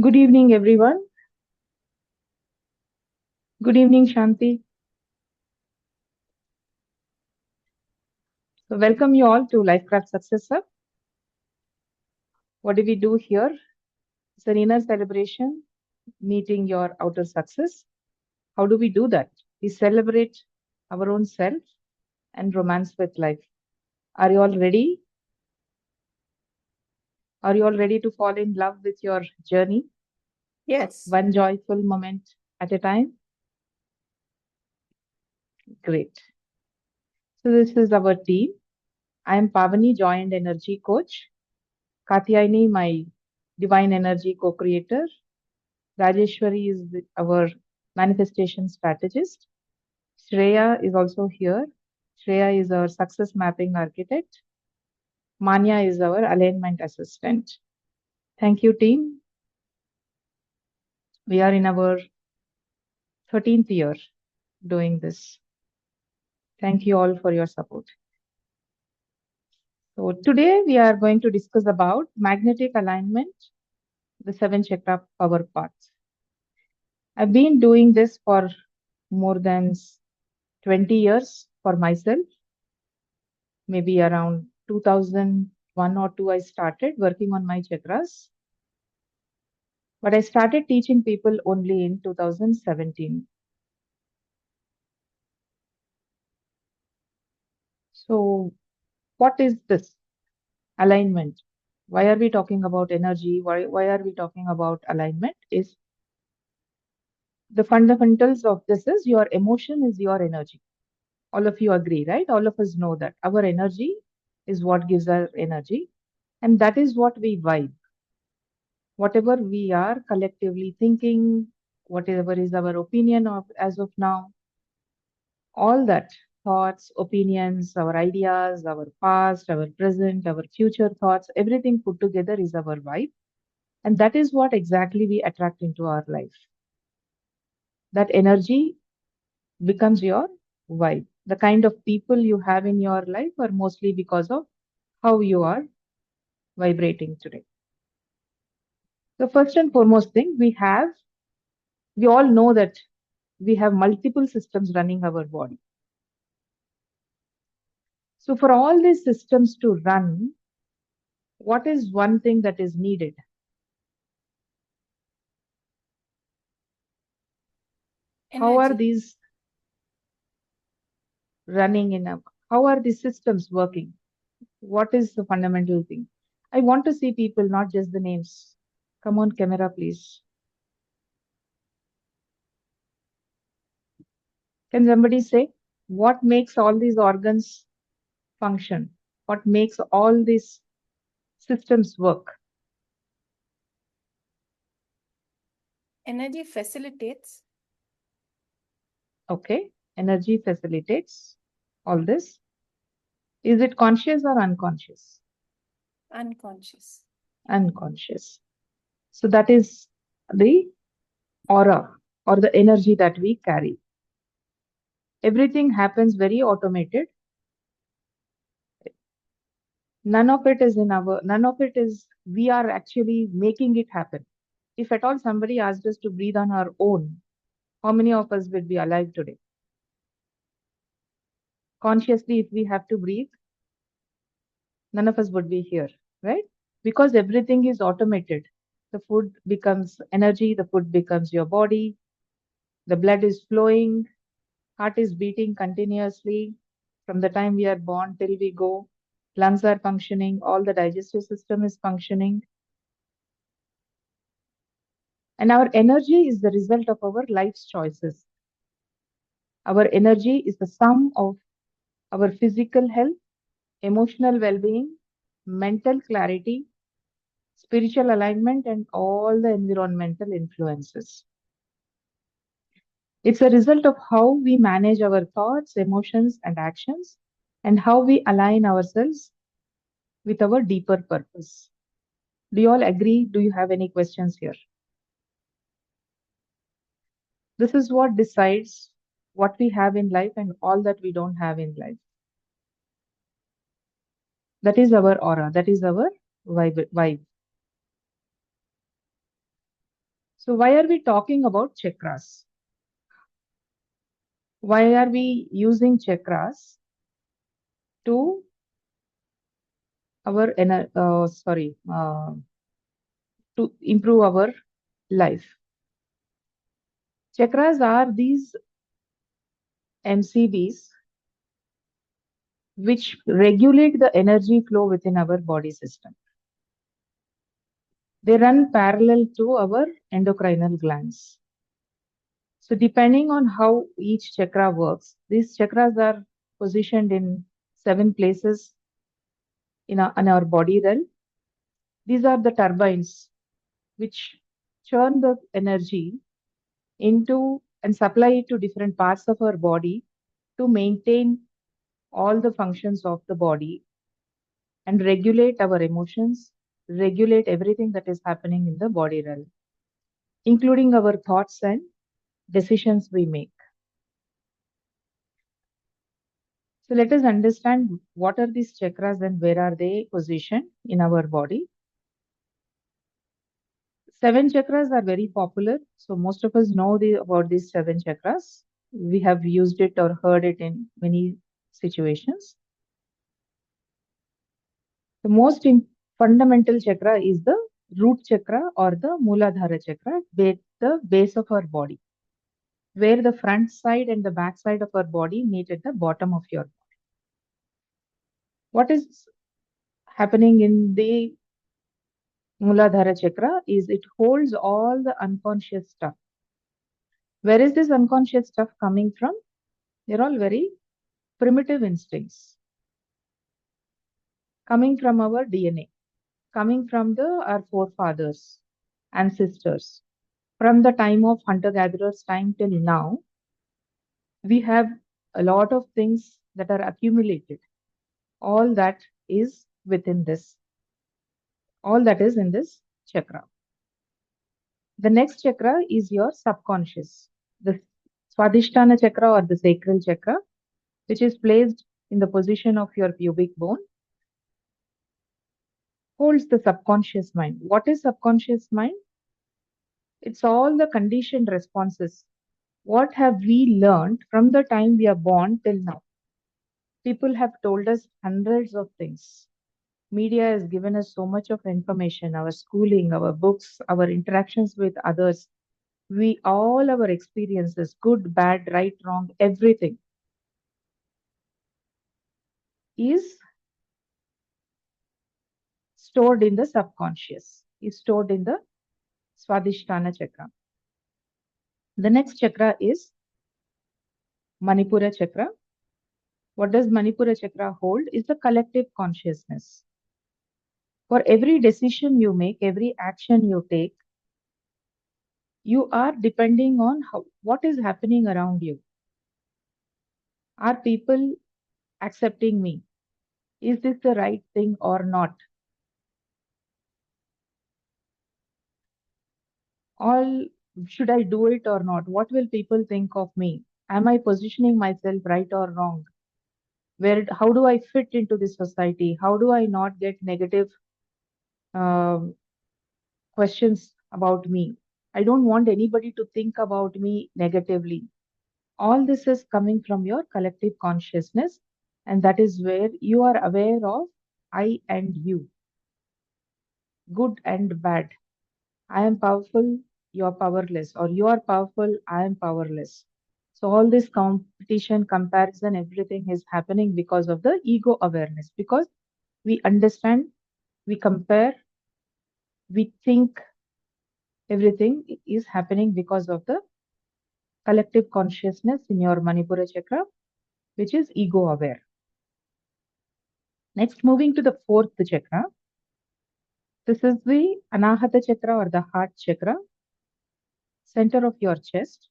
Good evening, everyone. Good evening, Shanti. So, welcome you all to Lifecraft Success Hub. What do we do here? It's an inner celebration, meeting your outer success. How do we do that? We celebrate our own self and romance with life. Are you all ready? Are you all ready to fall in love with your journey, Yes. one joyful moment at a time? Great. So, this is our team. I am Pavani, Joy and Energy Coach. Katyayani, my Divine Energy co creator. Rajeshwari is our manifestation strategist. Shreya is also here. Shreya is our success mapping architect. Manya is our alignment assistant. Thank you, team. We are in our 13th year doing this. Thank you all for your support. So today we are going to discuss about magnetic alignment, the 7 chakra power paths. I've been doing this for more than 20 years for myself. Maybe around 2001 or 2, I started working on my chakras. But I started teaching people only in 2017. So, what is this alignment? Why are we talking about energy? Why are we talking about alignment? Is the fundamentals of this is your emotion is your energy. All of you agree, right? All of us know that our energy is what gives our energy, and that is what we vibe. Whatever we are collectively thinking, whatever is our opinion of as of now, all that thoughts, opinions, our ideas, our past, our present, our future thoughts, everything put together is our vibe. And that is what exactly we attract into our life. That energy becomes your vibe. The kind of people you have in your life are mostly because of how you are vibrating today. The first and foremost thing we all know that we have multiple systems running our body. So, for all these systems to run, what is one thing that is needed? How are Energy. these running in a, how are these systems working? What is the fundamental thing? I want to see people, not just the names. Come on, camera, please. Can somebody say what makes all these organs function? What makes all these systems work? Energy facilitates Okay, energy facilitates all this. Is it conscious or unconscious? unconscious. Unconscious. So that is the aura or the energy that we carry. Everything happens very automated. None of it is, we are actually making it happen. If at all somebody asked us to breathe on our own, how many of us would be alive today? Consciously, if we have to breathe, none of us would be here, right? Because everything is automated. The food becomes energy, the food becomes your body, the blood is flowing, heart is beating continuously from the time we are born till we go. Lungs are functioning, all the digestive system is functioning. And our energy is the result of our life's choices. Our energy is the sum of our physical health, emotional well being, mental clarity, spiritual alignment, and all the environmental influences. It's a result of how we manage our thoughts, emotions, and actions, and how we align ourselves with our deeper purpose. Do you all agree? Do you have any questions here? This is what decides what we have in life and all that we don't have in life. That is our aura, that is our vibe. So, why are we talking about chakras? Why are we using chakras to our to improve our life? Chakras are these MCBs which regulate the energy flow within our body system. They run parallel to our endocrinal glands. So, depending on how each chakra works, these chakras are positioned in 7 places in our body realm. These are the turbines which churn the energy into and supply it to different parts of our body to maintain all the functions of the body and regulate our emotions, regulate everything that is happening in the body realm, including our thoughts and decisions we make. So let us understand what are these chakras and where are they positioned in our body. 7 chakras are very popular. So most of us know about these 7 chakras. We have used it or heard it in many situations. The most fundamental chakra is the root chakra or the Muladhara chakra, the base of our body, where the front side and the back side of our body meet at the bottom of your body. What is happening in the Muladhara chakra is it holds all the unconscious stuff. Where is this unconscious stuff coming from? They're all very primitive instincts coming from our DNA, coming from our forefathers, ancestors. From the time of hunter-gatherers time till now, we have a lot of things that are accumulated. All that is within this, all that is in this chakra. The next chakra is your subconscious, the Swadhisthana chakra or the sacral chakra, which is placed in the position of your pubic bone, holds the subconscious mind. What is subconscious mind? It's all the conditioned responses. What have we learned from the time we are born till now? People have told us hundreds of things. Media has given us so much of information, our schooling, our books, our interactions with others. All our experiences, good, bad, right, wrong, everything is stored in the subconscious, is stored in the Swadhisthana chakra. The next chakra is Manipura chakra. What does Manipura chakra hold? Is the collective consciousness. For every decision you make, every action you take, you are depending on what is happening around you. Are people accepting me? Is this the right thing or not? All should I do it or not? What will people think of me? Am I positioning myself right or wrong? How do I fit into this society? How do I not get negative um questions about me? I don't want anybody to think about me negatively. All this is coming from your collective consciousness, and that is where you are aware of I and you, good and bad. I am powerful, you are powerless, or you are powerful, I am powerless. So, all this competition, comparison, everything is happening because of the ego awareness, because we understand, we compare, we think everything is happening because of the collective consciousness in your Manipura chakra, which is ego aware. Next, moving to the fourth chakra. This is the Anahata chakra or the heart chakra, center of your chest.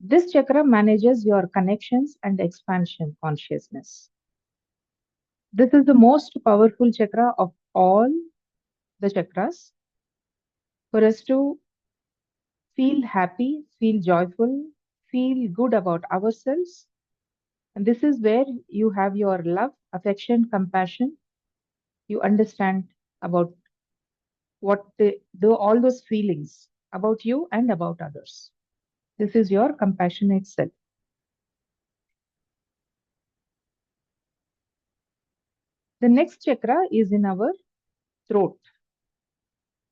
This chakra manages your connections and expansion consciousness. This is the most powerful chakra of all the chakras for us to feel happy, feel joyful, feel good about ourselves. And this is where you have your love, affection, compassion. You understand about all those feelings. about you and about others. This is your compassionate self. The next chakra is in our throat.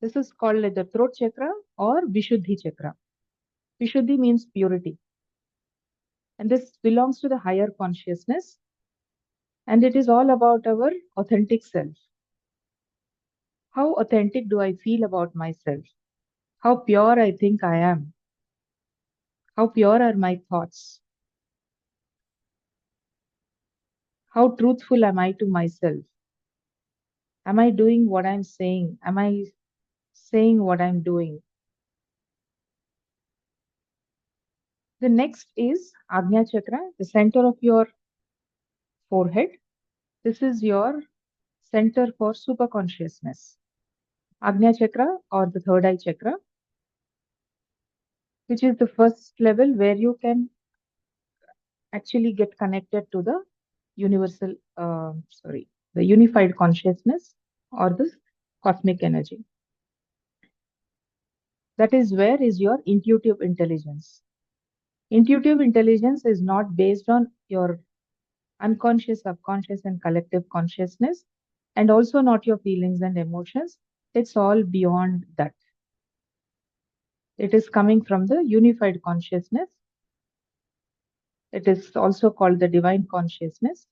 This is called like the throat chakra or Vishuddhi chakra. Vishuddhi means purity. And this belongs to the higher consciousness. And it is all about our authentic self. How authentic do I feel about myself? How pure I think I am? How pure are my thoughts? How truthful am I to myself? Am I doing what I'm saying? Am I saying what I'm doing? The next is Agnya Chakra, the center of your forehead. This is your center for superconsciousness. Agnya Chakra or the third eye chakra, which is the first level where you can actually get connected to the universal, the unified consciousness or the cosmic energy. That is where is your intuitive intelligence. Intuitive intelligence is not based on your unconscious, subconscious, and collective consciousness, and also not your feelings and emotions. It's all beyond that. It is coming from the unified consciousness. It is also called the divine consciousness.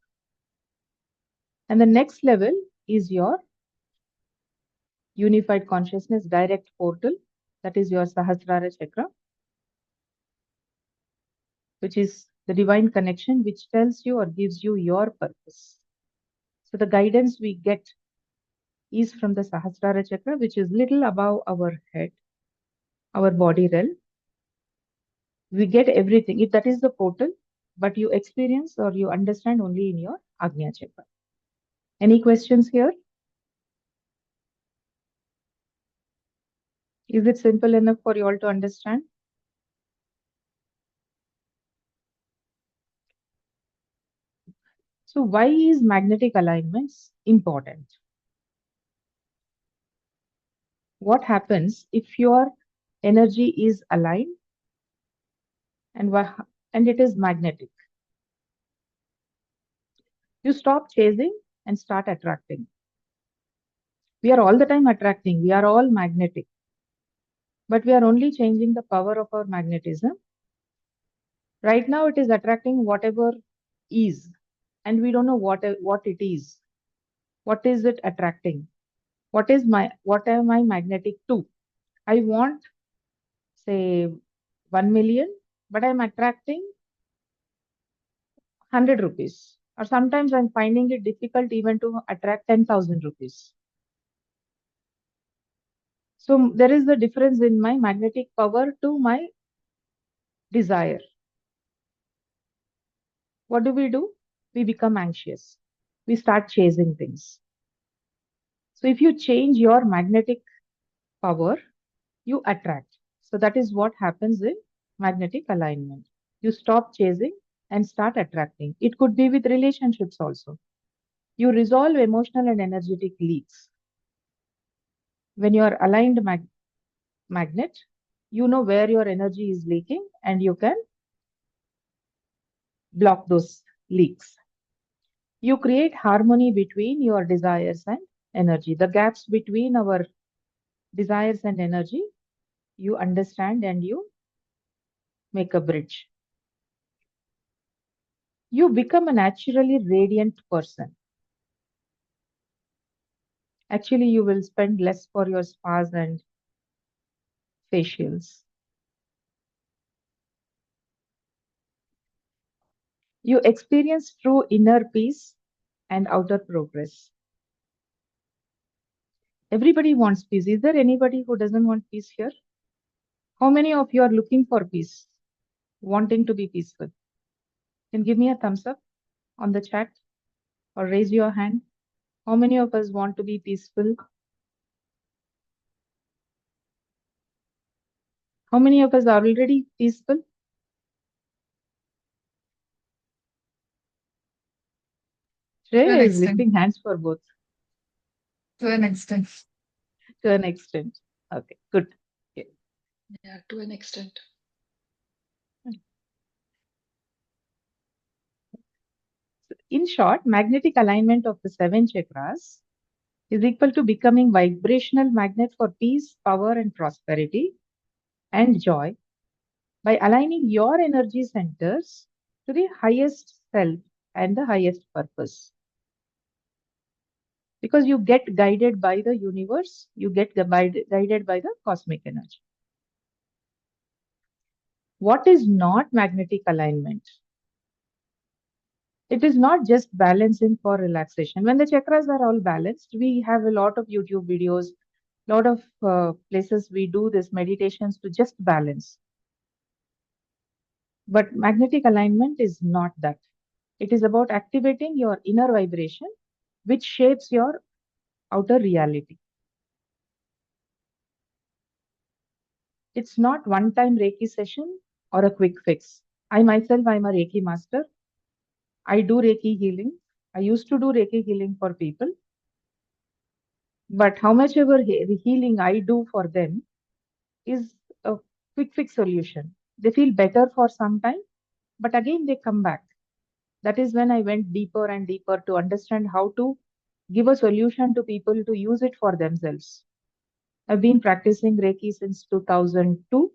And the next level is your unified consciousness direct portal. That is your Sahasrara chakra, which is the divine connection which tells you or gives you your purpose. So the guidance we get is from the Sahasrara chakra, which is little above our head, our body realm. We get everything. If that is the portal, but you experience or you understand only in your Agnya chakra. Any questions here? Is it simple enough for you all to understand? So why is magnetic alignments important? What happens if your energy is aligned and, and it is magnetic? You stop chasing and start attracting. We are all the time attracting. We are all magnetic. But we are only changing the power of our magnetism. Right now, it is attracting whatever is, and we don't know what it is. What is it attracting? What am I magnetic to? I want, say, 1 million, but I'm attracting 100 rupees. Or sometimes I'm finding it difficult even to attract 10,000 rupees. So there is the difference in my magnetic power to my desire. What do? We become anxious. We start chasing things. So if you change your magnetic power, you attract. So that is what happens in magnetic alignment. You stop chasing and start attracting. It could be with relationships also. You resolve emotional and energetic leaks. When you are aligned magnet, you know where your energy is leaking and you can block those leaks. You create harmony between your desires and energy. The gaps between our desires and energy, you understand and you make a bridge. You become a naturally radiant person. Actually, you will spend less for your spas and facials. You experience true inner peace and outer progress. Everybody wants peace. Is there anybody who doesn't want peace here? How many of you are looking for peace, wanting to be peaceful? Can give me a thumbs up on the chat or raise your hand. How many of us want to be peaceful? How many of us are already peaceful? To an Shreya is extent. lifting hands for both To an extent. to an extent. Okay, good. Okay. Yeah, to an extent. In short, magnetic alignment of the seven chakras is equal to becoming vibrational magnet for peace, power, and prosperity and joy by aligning your energy centers to the highest self and the highest purpose. Because you get guided by the universe, you get guided by the cosmic energy. What is not magnetic alignment? It is not just balancing for relaxation. When the chakras are all balanced, we have a lot of YouTube videos, lot of places we do this meditations to just balance. But magnetic alignment is not that. It is about activating your inner vibration, which shapes your outer reality. It's not one-time Reiki session or a quick fix. I myself, I'm a Reiki master. I do Reiki healing. I used to do Reiki healing for people. But how much ever healing I do for them is a quick fix solution. They feel better for some time, but again they come back. That is when I went deeper and deeper to understand how to give a solution to people to use it for themselves. I've been practicing Reiki since 2002.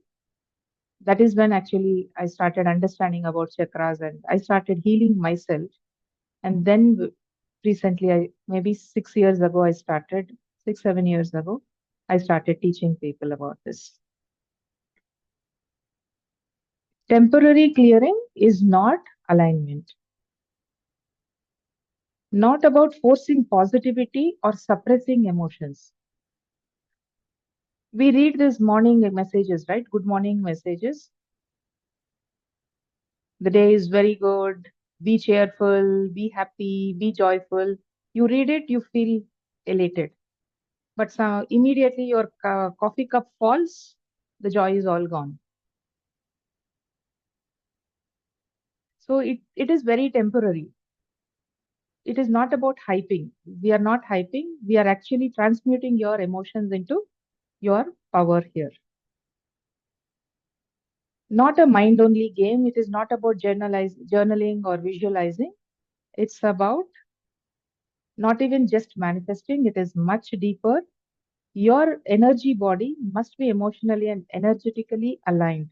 That is when actually I started understanding about chakras and I started healing myself. And then recently, maybe 6 years ago, 7 years ago, I started teaching people about this. Temporary clearing is not alignment, not about forcing positivity or suppressing emotions. We read these morning messages, right? Good morning messages. The day is very good. Be cheerful, be happy, be joyful. You read it, you feel elated. But immediately your coffee cup falls, the joy is all gone. So it is very temporary. It is not about hyping. We are not hyping. We are actually transmuting your emotions into your power here. Not a mind only game. It is not about journaling or visualizing. It's about not even just manifesting. It is much deeper. Your energy body must be emotionally and energetically aligned.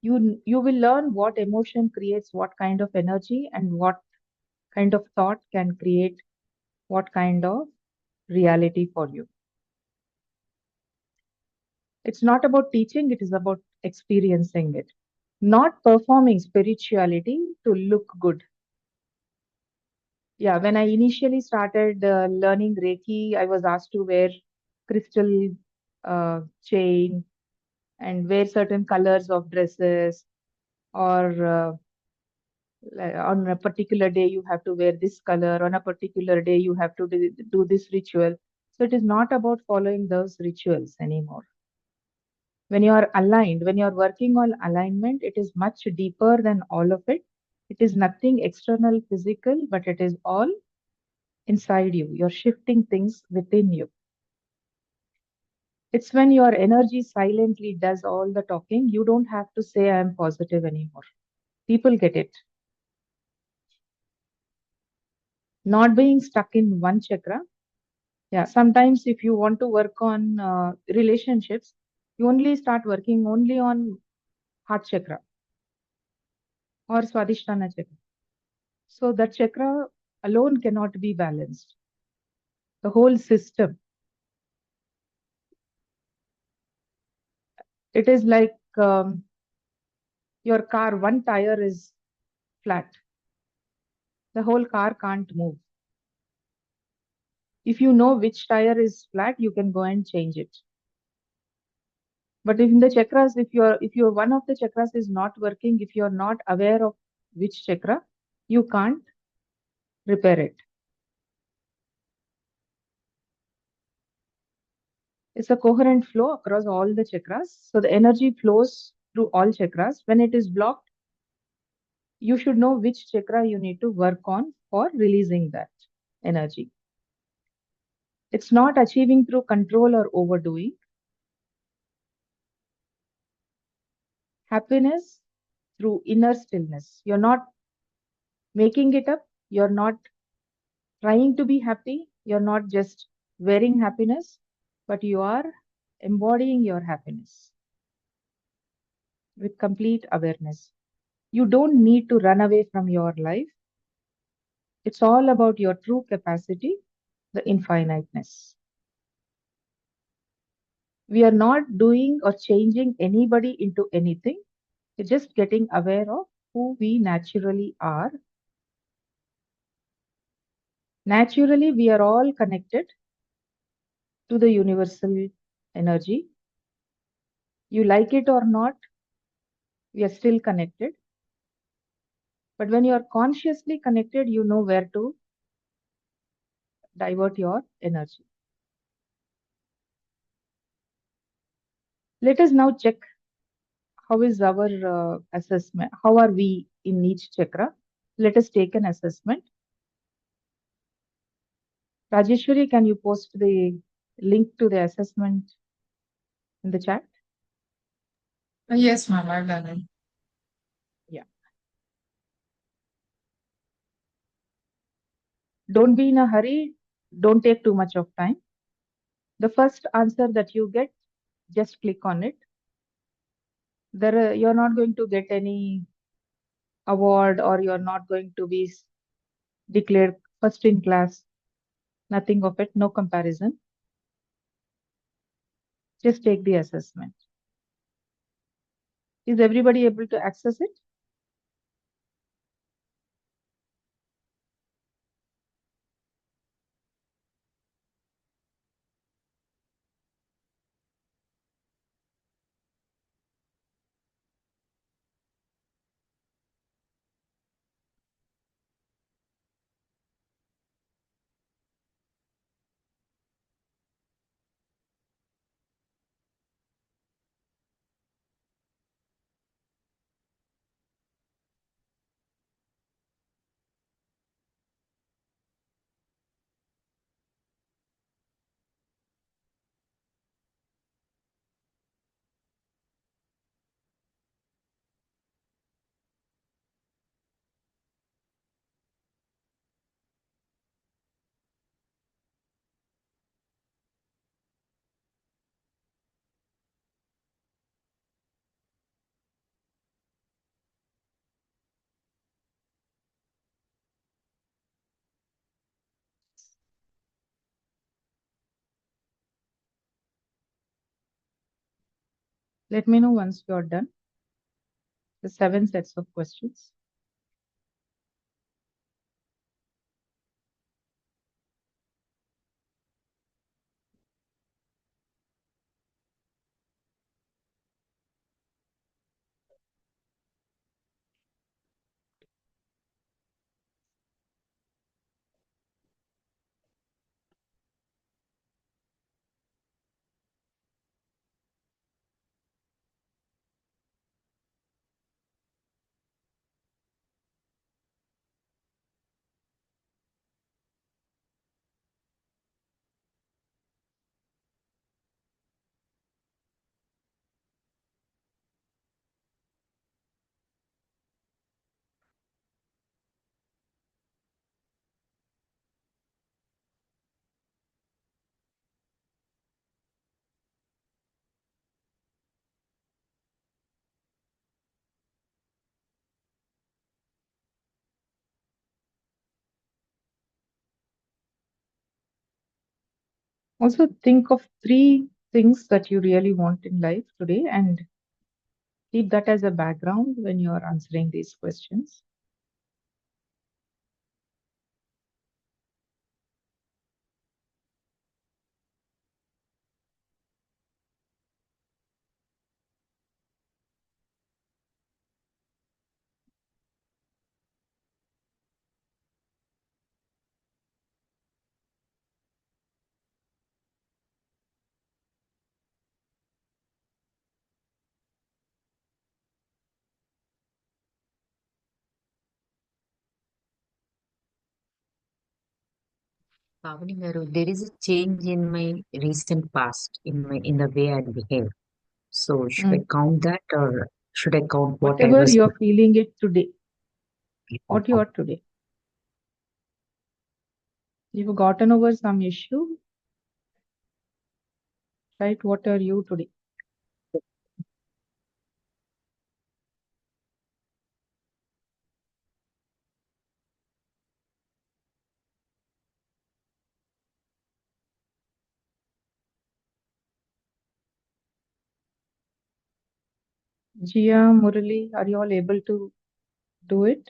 You will learn what emotion creates what kind of energy and what kind of thought can create what kind of reality for you. It's not about teaching, it is about experiencing it. Not performing spirituality to look good. Yeah, when I initially started learning Reiki, I was asked to wear crystal chain and wear certain colors of dresses, or on a particular day you have to wear this color, on a particular day you have to do this ritual. So it is not about following those rituals anymore. When you are aligned, when you are working on alignment, it is much deeper than all of it. It is nothing external, physical, but it is all inside you. You're shifting things within you. It's when your energy silently does all the talking. You don't have to say, I am positive anymore. People get it. Not being stuck in one chakra. Yeah, sometimes if you want to work on relationships, you only start working only on heart chakra or Swadhisthana chakra. So that chakra alone cannot be balanced. The whole system. It is like your car, one tire is flat. The whole car can't move. If you know which tire is flat, you can go and change it. But if in the chakras, if you're one of the chakras is not working, if you're not aware of which chakra, you can't repair it. It's a coherent flow across all the chakras. So the energy flows through all chakras. When it is blocked, you should know which chakra you need to work on for releasing that energy. It's not achieving through control or overdoing. Happiness through inner stillness. You're not making it up. You're not trying to be happy. You're not just wearing happiness, but you are embodying your happiness with complete awareness. You don't need to run away from your life. It's all about your true capacity, the infiniteness. We are not doing or changing anybody into anything. We're just getting aware of who we naturally are. Naturally, we are all connected to the universal energy. You like it or not, we are still connected. But when you are consciously connected, you know where to divert your energy. Let us now check how is our assessment, how are we in each chakra. Let us take an assessment. Rajeshwari, can you post the link to the assessment in the chat? Yes, ma'am, I've done it. Yeah. Don't be in a hurry. Don't take too much of time. The first answer that you get, just click on it. You're not going to get any award or you're not going to be declared first in class. Nothing of it, no comparison. Just take the assessment. Is everybody able to access it? Let me know once you're done. The 7 sets of questions. Also, think of 3 things that you really want in life today and keep that as a background when you're answering these questions. Pavani garu, there is a change in my recent past in the way I behave. So should I count that or Should I count what I Whatever was? you're feeling it today, what you are today. You've gotten over some issue, right? What are you today? Jia, Murali, are you all able to do it?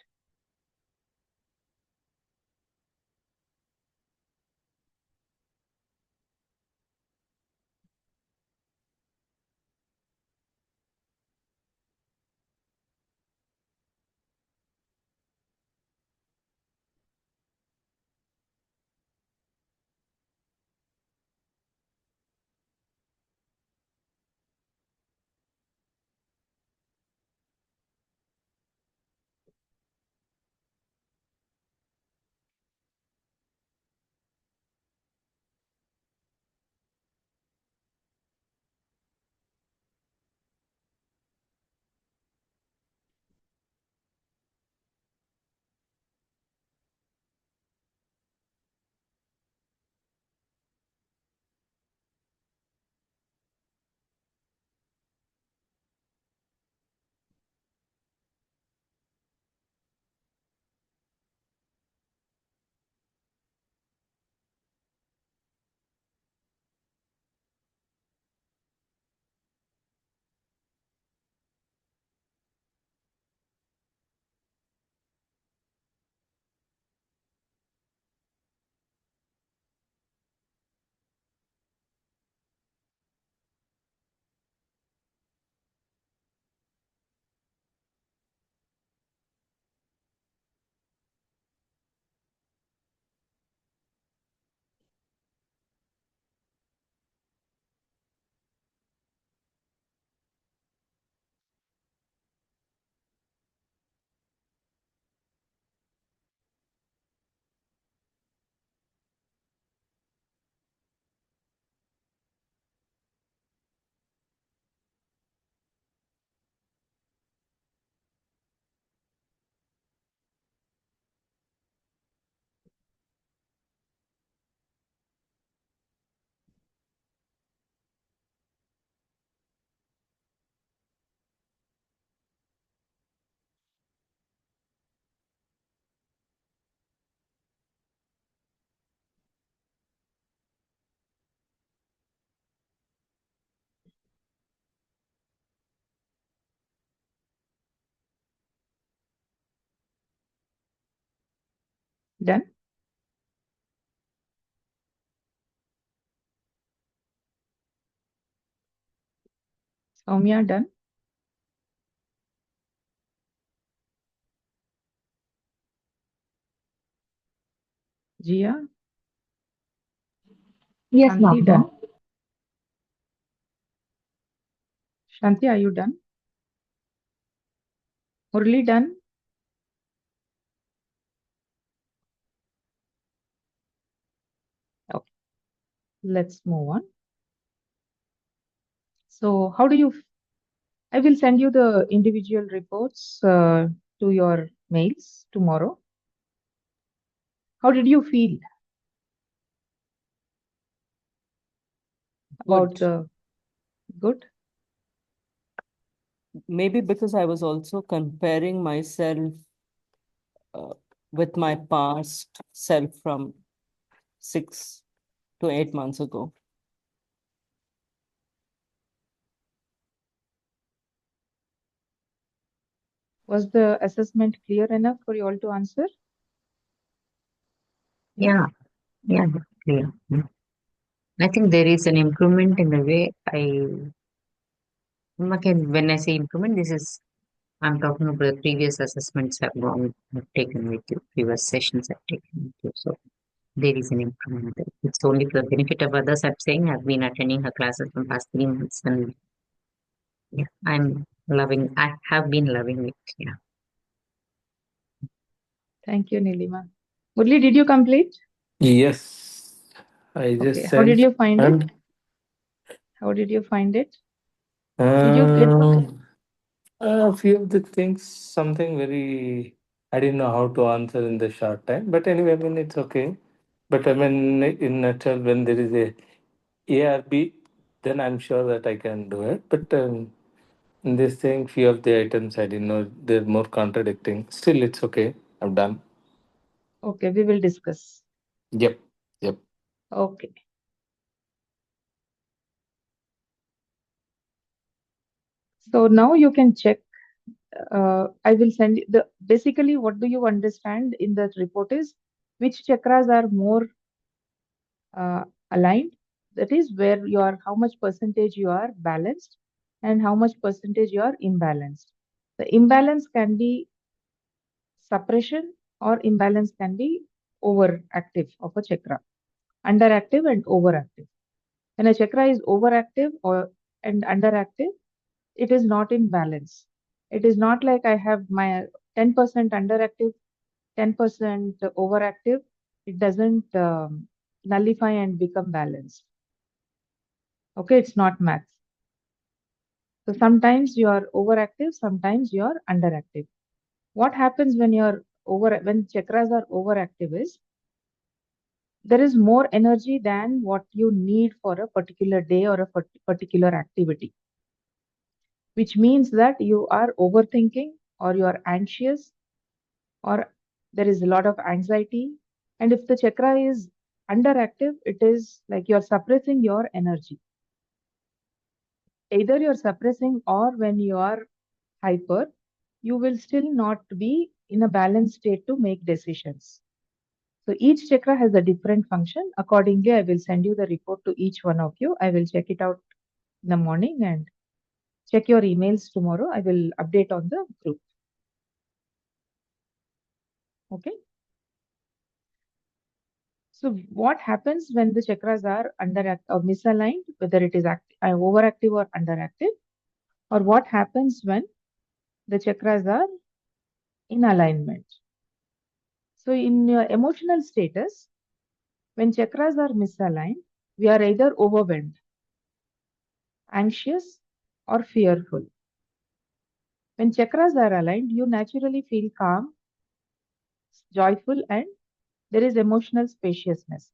Done? Soumya, done? Jia? Yes, Shanti, ma'am. done? Shanti, are you done? Murali, done? Okay, let's move on. So, how do you? I will send you the individual reports to your mails tomorrow. How did you feel about Good. the good? Maybe because I was also comparing myself uh, with my past self from 6 to 8 months ago. Was the assessment clear enough for you all to answer? Yeah, clear. I think there is an improvement in the way again, when I say improvement, I'm talking about the previous assessments I've taken with you, previous sessions I've taken with you. So there is an improvement. It's only for the benefit of others. I'm saying I've been attending her classes for the past 3 months, and yeah, I have been loving it. Yeah. Thank you, Nilima. Murli, did you complete? Yes, I just Okay, how did sent you find it? and How did you find it? Did you get um A few of the things, something very, I didn't know how to answer in the short time. But anyway, I mean, it's okay. But I mean, in a nutshell, when there is a or B, then I'm sure that I can do it. But in this thing, few of the items I didn't know, they're more contradicting. Still, it's okay. I'm done. Okay, we will discuss. Yep. Yep. Okay. So now you can check. I will send you basically what do you understand in that report is which chakras are more aligned. That is where you are, how much percentage you are balanced and how much percentage you are imbalanced. The imbalance can be suppression or imbalance can be overactive of a chakra, underactive and overactive. When a chakra is overactive or and underactive, it is not in balance. It is not like I have my 10% underactive, 10% overactive. It doesn't nullify and become balanced. Okay, it's not math. So sometimes you are overactive, sometimes you are underactive. What happens when when chakras are overactive is there is more energy than what you need for a particular day or a particular activity, which means that you are overthinking or you are anxious or there is a lot of anxiety. And if the chakra is underactive, it is like you're suppressing your energy. Either you're suppressing or when you are hyper, you will still not be in a balanced state to make decisions. So each chakra has a different function. Accordingly, I will send you the report to each one of you. I will check it out in the morning and check your emails tomorrow. I will update on the group. Okay. So what happens when the chakras are or misaligned, whether it is overactive or underactive, or what happens when the chakras are in alignment? So in your emotional status, when chakras are misaligned, we are either overwhelmed, anxious, or fearful. When chakras are aligned, you naturally feel calm, joyful, and there is emotional spaciousness.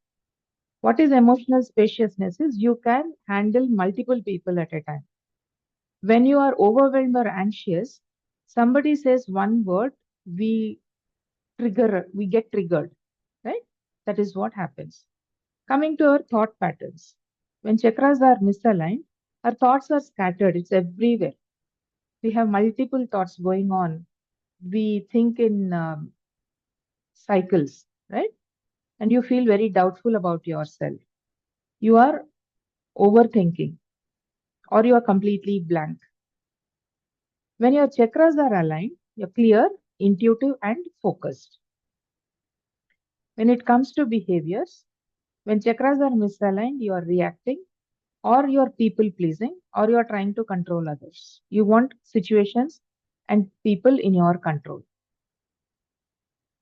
What is emotional spaciousness is you can handle multiple people at a time. When you are overwhelmed or anxious, somebody says one word, we get triggered, right? That is what happens. Coming to our thought patterns. When chakras are misaligned, our thoughts are scattered, it's everywhere. We have multiple thoughts going on. We think in cycles, right? And you feel very doubtful about yourself. You are overthinking or you are completely blank. When your chakras are aligned, you're clear, intuitive, and focused. When it comes to behaviors, when chakras are misaligned, you are reacting or you are people pleasing or you are trying to control others. You want situations and people in your control.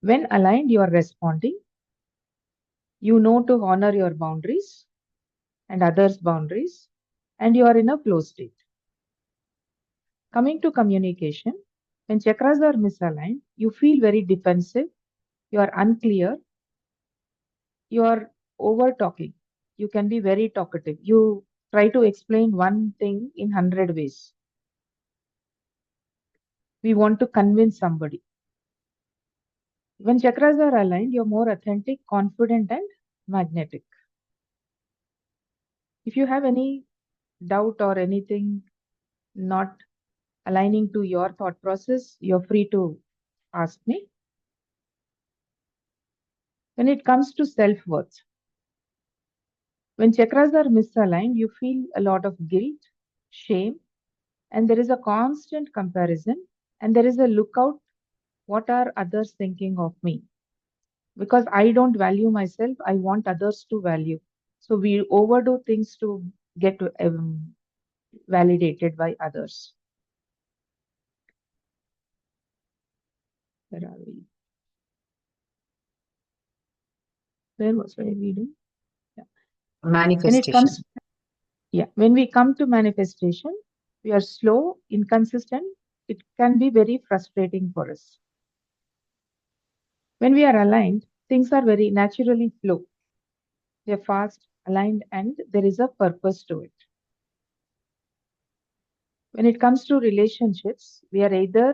When aligned, you are responding. You know to honor your boundaries and others' boundaries, and you are in a flow state. Coming to communication, when chakras are misaligned, you feel very defensive, you are unclear, you are over talking. You can be very talkative. You try to explain one thing in 100 ways. We want to convince somebody. When chakras are aligned, you're more authentic, confident, and magnetic. If you have any doubt or anything not aligning to your thought process, you're free to ask me. When it comes to self-worth, when chakras are misaligned, you feel a lot of guilt, shame, and there is a constant comparison, and there is a lookout, what are others thinking of me? Because I don't value myself, I want others to value. So we overdo things to get validated by others. Where are we? Where was I reading? Yeah. Manifestation. When we come to manifestation, we are slow, inconsistent, it can be very frustrating for us. When we are aligned, things are very naturally flow. They're fast, aligned, and there is a purpose to it. When it comes to relationships, we are either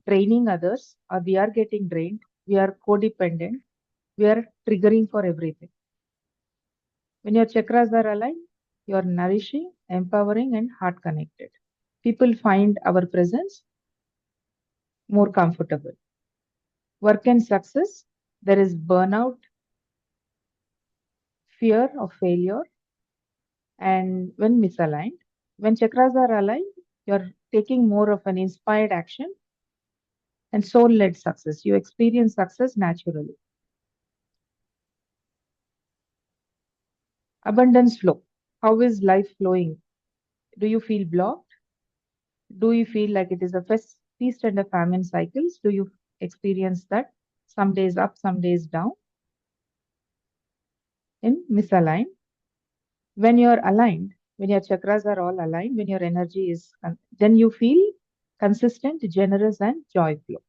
draining others or we are getting drained. We are codependent. We are triggering for everything. When your chakras are aligned, you are nourishing, empowering, and heart connected. People find our presence more comfortable. Work and success, there is burnout, fear of failure, and when misaligned. When chakras are aligned, you're taking more of an inspired action and soul led success. You experience success naturally. Abundance flow. How is life flowing? Do you feel blocked? Do you feel like it is a feast and a famine cycles? Do you experience that? Some days up, some days down. In misaligned. When you're aligned, when your chakras are all aligned, when your energy is, then you feel consistent, generous, and joyful.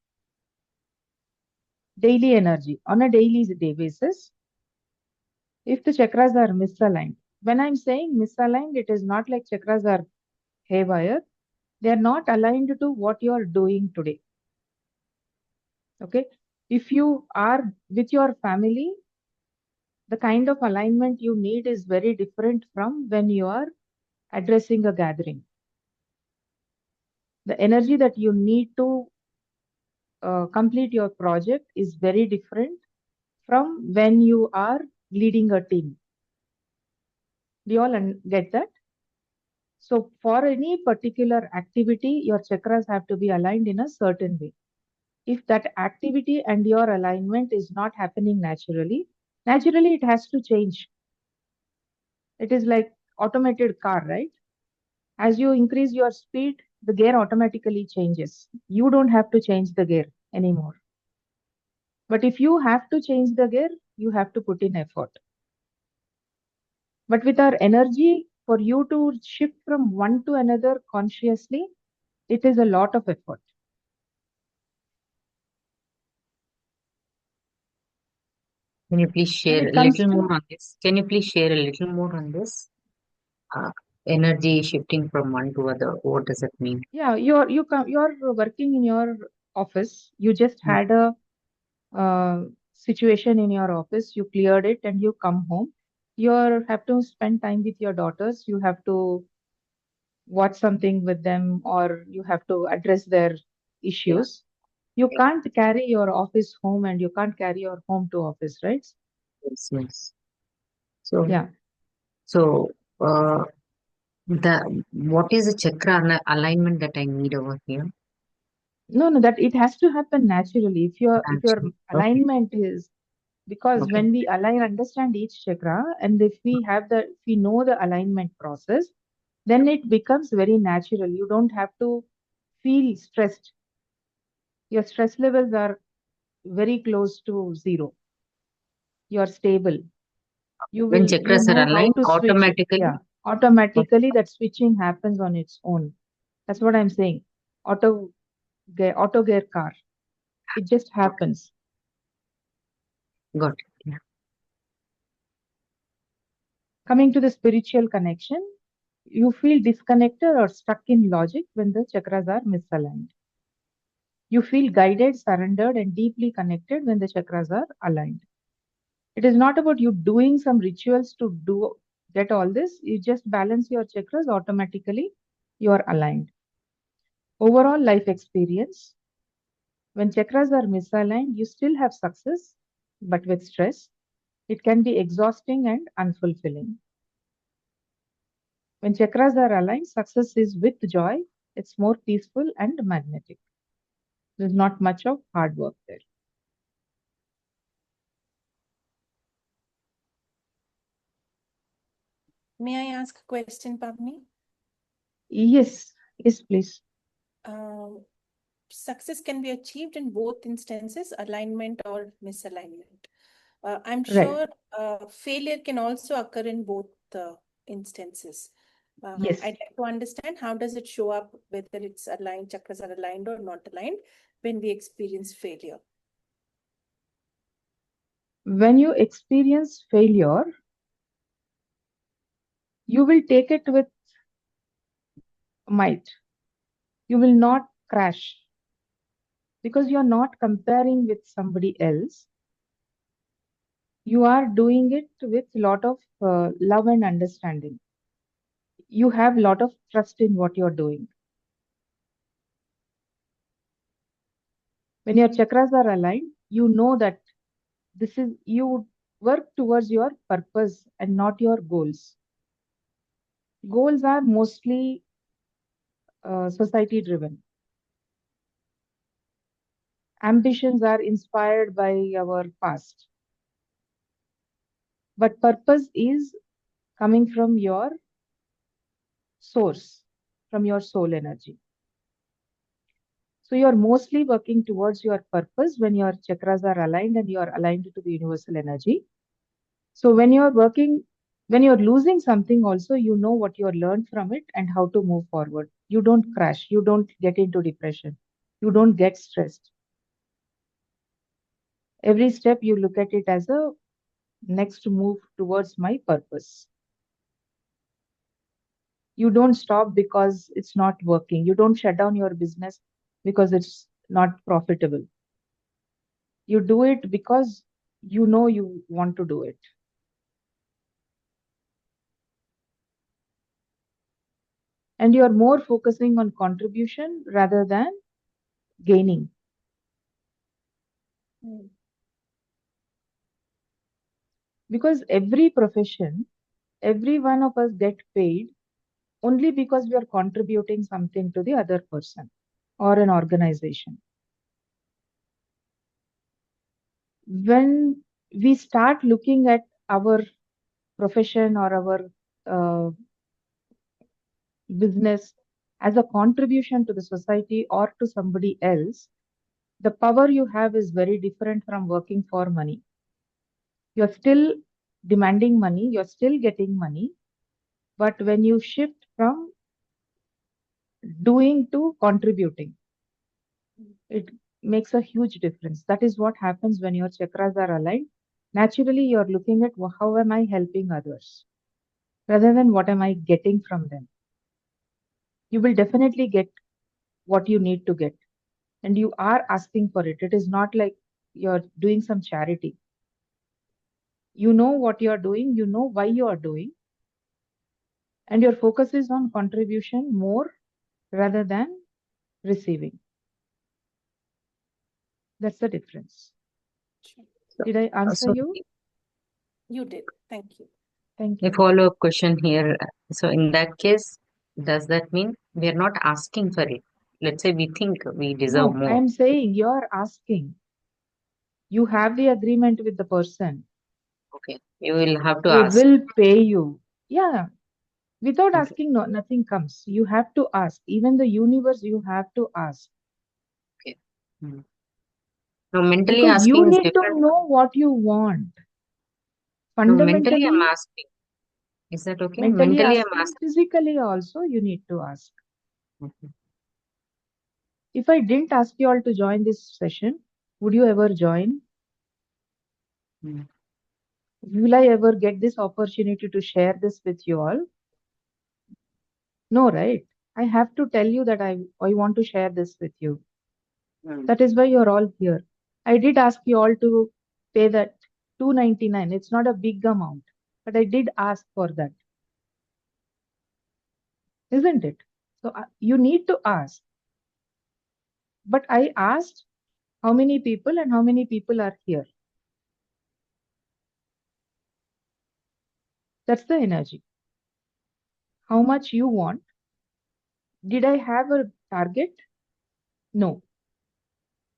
Daily energy. On a daily day basis, if the chakras are misaligned, when I'm saying misaligned, it is not like chakras are haywire. They are not aligned to what you are doing today. Okay. If you are with your family, the kind of alignment you need is very different from when you are addressing a gathering. The energy that you need to complete your project is very different from when you are leading a team. Do you all get that? So for any particular activity, your chakras have to be aligned in a certain way. If that activity and your alignment is not happening naturally it has to change. It is like automated car, right? As you increase your speed, the gear automatically changes. You don't have to change the gear anymore. But if you have to change the gear, you have to put in effort. But with our energy, for you to shift from one to another consciously, it is a lot of effort. Can you please share a little more on this? Can you please share a little more on this? Energy shifting from one to other. What does it mean? Yeah, you're working in your office. You just had a situation in your office. You cleared it and you come home. You have to spend time with your daughters. You have to watch something with them, or you have to address their issues. You can't carry your office home and you can't carry your home to office, right? Yes, yes. So, Yeah. So, what is the chakra alignment that I need over here? No, that it has to happen naturally. If your Naturally. Okay. alignment is, because Okay. when we understand each chakra, and if we know the alignment process, then it becomes very natural. You don't have to feel stressed. Your stress levels are very close to zero. You're stable. You When know chakras are how aligned, to switch. automatically. Yeah, automatically that switching happens on its own. That's what I'm saying. Auto gear car. It just happens. Got it. Yeah. Coming to the spiritual connection, you feel disconnected or stuck in logic when the chakras are misaligned. You feel guided, surrendered, and deeply connected when the chakras are aligned. It is not about you doing some rituals to get all this. You just balance your chakras automatically. You are aligned. Overall life experience. When chakras are misaligned, you still have success, but with stress. It can be exhausting and unfulfilling. When chakras are aligned, success is with joy. It's more peaceful and magnetic. There's not much of hard work there. May I ask a question, Pavni? Yes, please. Success can be achieved in both instances, alignment or misalignment. I'm Right. sure failure can also occur in both instances. Yes. I'd like to understand how does it show up, whether it's aligned, chakras are aligned or not aligned, when we experience failure. When you experience failure, you will take it with might. You will not crash because you're not comparing with somebody else. You are doing it with a lot of love and understanding. You have a lot of trust in what you're doing. When your chakras are aligned, you know that you work towards your purpose and not your goals. Goals are mostly society driven. Ambitions are inspired by our past. But purpose is coming from your source, from your soul energy. So you're mostly working towards your purpose when your chakras are aligned and you're aligned to the universal energy. So when you're losing something also, you know what you learned from it and how to move forward. You don't crash. You don't get into depression. You don't get stressed. Every step you look at it as a next move towards my purpose. You don't stop because it's not working. You don't shut down your business because it's not profitable. You do it because you know you want to do it. And you're more focusing on contribution rather than gaining. Because every profession, every one of us get paid only because we are contributing something to the other person or an organization. When we start looking at our profession or our business as a contribution to the society or to somebody else, the power you have is very different from working for money. You're still demanding money, you're still getting money, but when you shift from doing to contributing, it makes a huge difference. That is what happens when your chakras are aligned. Naturally, you're looking at how am I helping others rather than what am I getting from them. You will definitely get what you need to get, and you are asking for it. It is not like you're doing some charity. You know what you're doing, you know why you are doing, and your focus is on contribution more rather than receiving. That's the difference. Sure. Did I answer you? You did. Thank you. Thank A you. follow-up question here. So in that case, does that mean we are not asking for it? Let's say we think we deserve No, more. I'm saying you're asking. You have the agreement with the person. Okay, you will have to They ask. will pay you. Yeah. Without Okay. asking, no, nothing comes. You have to ask. Even the universe, you have to ask. Okay. No, mentally Because you asking is need to different. know what you want. No, mentally I'm Fundamentally, asking. Is that okay? mentally Mentally I'm asking, asking. physically also, you need to ask. Okay. If I didn't ask you all to join this session, would you ever join? Hmm. Will I ever get this opportunity to share this with you all? No, right? I have to tell you that I want to share this with you. That is why you're all here. I did ask you all to pay that $299. It's not a big amount, but I did ask for that. Isn't it? So you need to ask. But I asked how many people and how many people are here. That's the energy. How much you want. Did I have a target? No.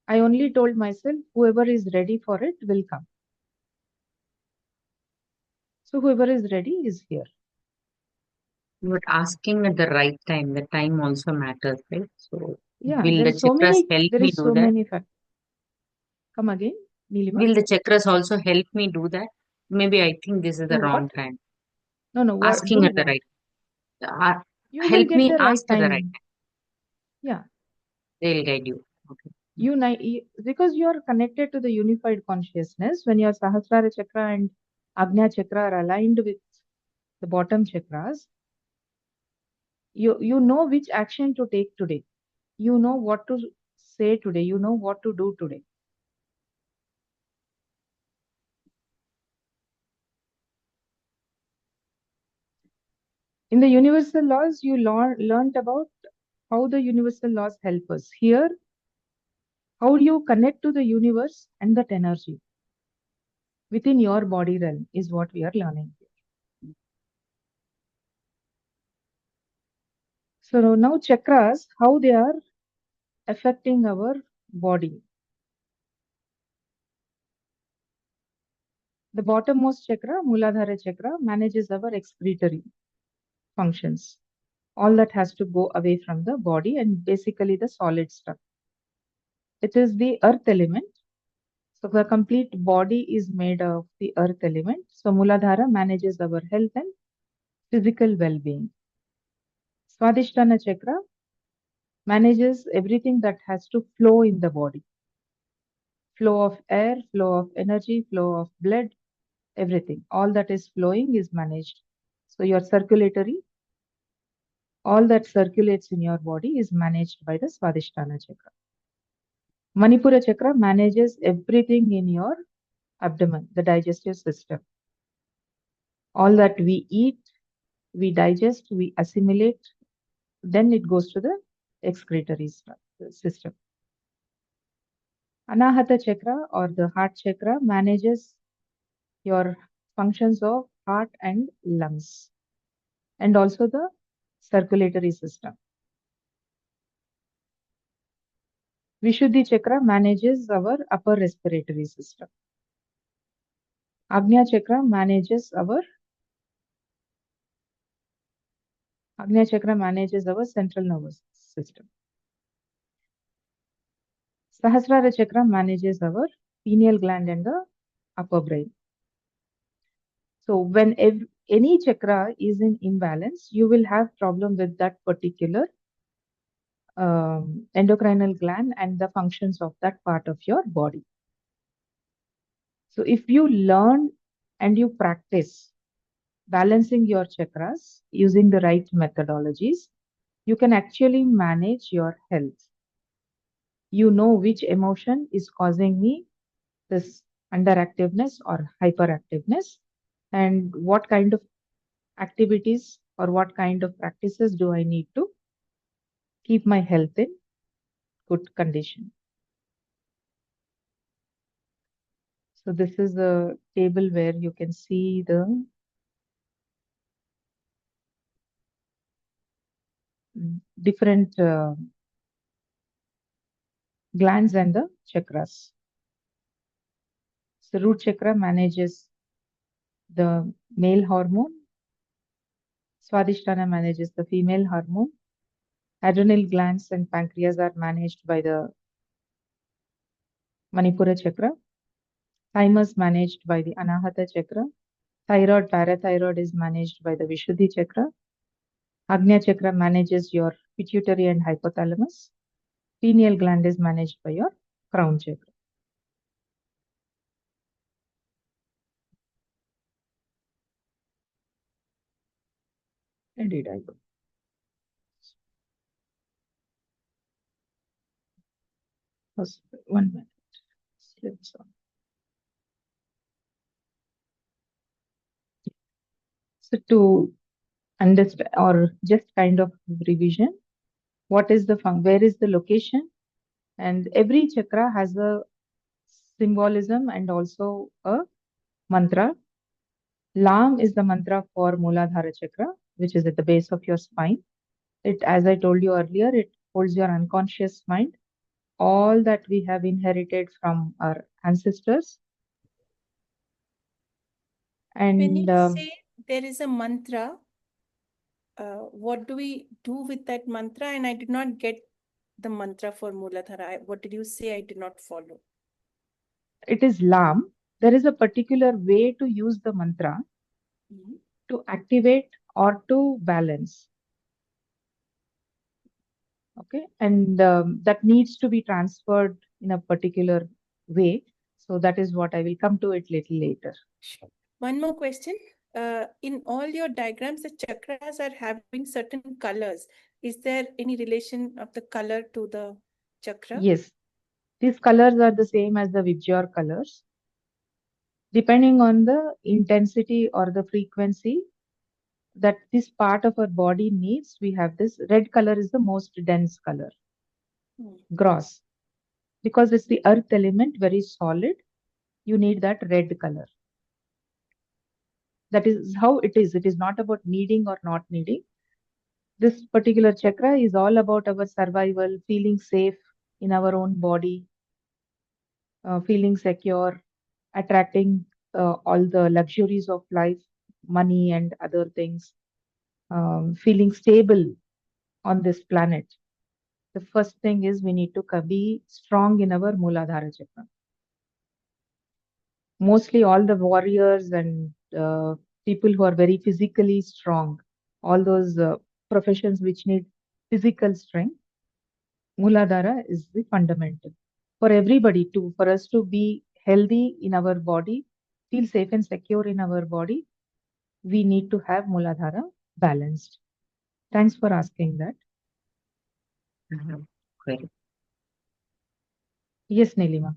I only told myself whoever is ready for it will come. So whoever is ready is here. But asking at the right time, the time also matters, right? So Yeah, will there the is so chakras many. help There me is do so that? many factors. Come again, Nilima. Will the chakras also help me do that? Maybe I think this is Do the wrong what? time. No, no. What? Do Asking at the what? right. You will help get me the right ask for the right timing. time. Yeah. They'll guide you. Okay. Because you are connected to the unified consciousness, when your Sahasrara chakra and Agnya chakra are aligned with the bottom chakras, you know which action to take today. You know what to say today. You know what to do today. In the universal laws, you learned about how the universal laws help us. Here, how do you connect to the universe and that energy within your body realm is what we are learning here. So now chakras, how they are affecting our body. The bottommost chakra, Muladhara chakra, manages our excretory functions. All that has to go away from the body and basically the solid stuff. It is the earth element. So the complete body is made of the earth element. So Muladhara manages our health and physical well-being. Swadhisthana chakra manages everything that has to flow in the body. Flow of air, flow of energy, flow of blood, everything. All that is flowing is managed. So your circulatory, all that circulates in your body is managed by the Swadhisthana chakra. Manipura chakra manages everything in your abdomen, the digestive system. All that we eat, we digest, we assimilate, then it goes to the excretory system. Anahata chakra or the heart chakra manages your functions of heart and lungs, and also the circulatory system. Vishuddhi chakra manages our upper respiratory system. Agnya chakra manages our central nervous system. Sahasrara chakra manages our pineal gland and the upper brain. So when any chakra is in imbalance, you will have problem with that particular endocrinal gland and the functions of that part of your body. So if you learn and you practice balancing your chakras using the right methodologies, you can actually manage your health. You know which emotion is causing me this underactiveness or hyperactiveness, and what kind of activities or what kind of practices do I need to keep my health in good condition. So this is a table where you can see the different glands and the chakras. So root chakra manages the male hormone. Swadhisthana manages the female hormone. Adrenal glands and pancreas are managed by the Manipura chakra. Thymus managed by the Anahata chakra. Thyroid, parathyroid is managed by the Vishuddhi chakra. Agnya chakra manages your pituitary and hypothalamus. Pineal gland is managed by your crown chakra. Where did I go? Just 1 minute. Slips on. So to understand or just kind of revision, what is the where is the location? And every chakra has a symbolism and also a mantra. Lam is the mantra for Muladhara chakra, which is at the base of your spine. It, as I told you earlier, it holds your unconscious mind, all that we have inherited from our ancestors. And When you say there is a mantra, what do we do with that mantra? And I did not get the mantra for Muladhara. What did you say? I did not follow. It is Lam. There is a particular way to use the mantra to activate or to balance. Okay, and that needs to be transferred in a particular way. So that is what I will come to it little later. Sure. One more question. In all your diagrams, the chakras are having certain colors. Is there any relation of the color to the chakra? Yes, these colors are the same as the Vibgyor colors. Depending on the intensity or the frequency that this part of our body needs, we have this red color is the most dense color, gross, because it's the earth element, very solid. You need that red color. That is how it is. It is not about needing or not needing. This particular chakra is all about our survival, feeling safe in our own body, feeling secure, attracting all the luxuries of life, money and other things, feeling stable on this planet. The first thing is we need to be strong in our Mooladhara chakra. Mostly all the warriors and people who are very physically strong, all those professions which need physical strength, Mooladhara is the fundamental. For everybody to, for us to be healthy in our body, feel safe and secure in our body, we need to have Mooladhara balanced. Thanks for asking that. Query. Yes, Nilima.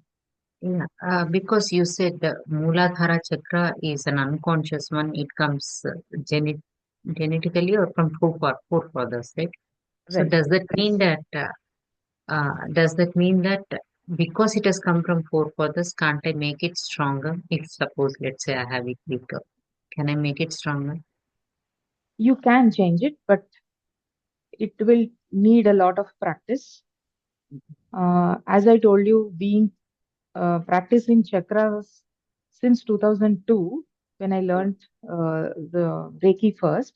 Yeah, because you said the Mooladhara chakra is an unconscious one, it comes genetically or from forefathers, right? So Right. does that mean that because it has come from forefathers, can't I make it stronger? If suppose, let's say, I have it weaker, can I make it stronger? You can change it, but it will need a lot of practice. As I told you, being practicing chakras since 2002, when I learned the Reiki first,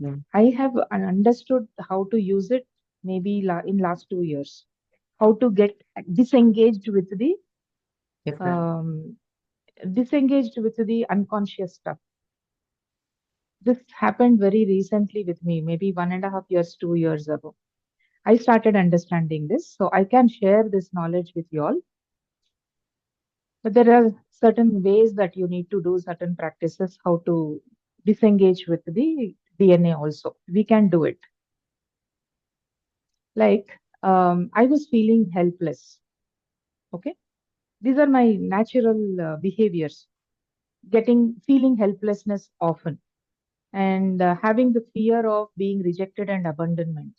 Yeah. I have understood how to use it maybe in last 2 years. How to get disengaged with the Chakra. unconscious stuff. This happened very recently with me, maybe 1.5 years, 2 years ago. I started understanding this, so I can share this knowledge with you all. But there are certain ways that you need to do certain practices, how to disengage with the DNA also. We can do it. Like, I was feeling helpless. Okay. These are my natural behaviors. Feeling helplessness often, and having the fear of being rejected and abandonment.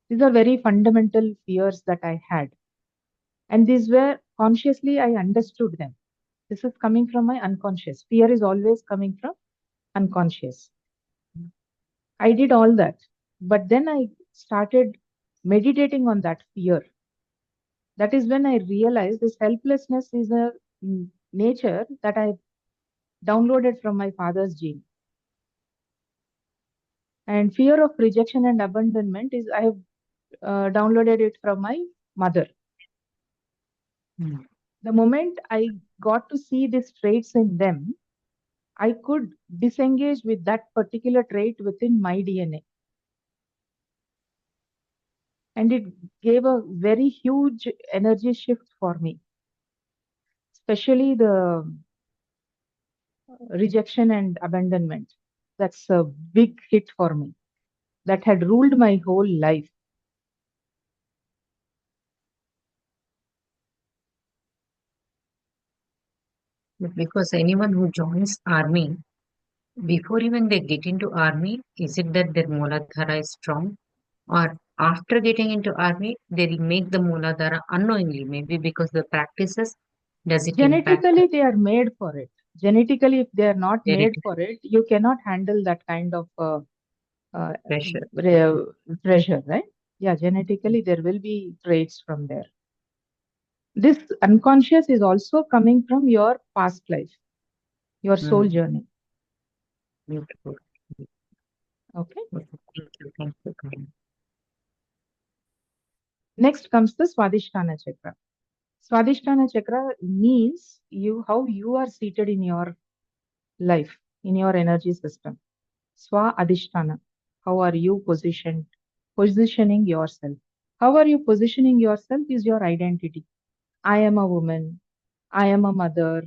These are very fundamental fears that I had. And these were consciously, I understood them. This is coming from my unconscious. Fear is always coming from unconscious. I did all that. But then I started meditating on that fear. That is when I realized this helplessness is a nature that I downloaded from my father's gene. And fear of rejection and abandonment is I have downloaded it from my mother. The moment I got to see these traits in them, I could disengage with that particular trait within my DNA. And it gave a very huge energy shift for me, especially the rejection and abandonment. That's a big hit for me. That had ruled my whole life. Because anyone who joins army, before even they get into army, is it that their Mooladhara is strong? Or after getting into army, they will make the Mooladhara unknowingly, maybe because the practices, does it impact Genetically, they are made for it. Genetically, if they are not their made for it, you cannot handle that kind of uh, pressure? pressure, right? Yeah, genetically, there will be traits from there. This unconscious is also coming from your past life, your soul journey. Beautiful. Okay. Thank you, Karan. Next comes the Swadhisthana chakra. Swadhisthana chakra means how you are seated in your life, in your energy system. Swa Adhisthana. How are you positioning yourself? How are you positioning yourself is your identity. I am a woman. I am a mother.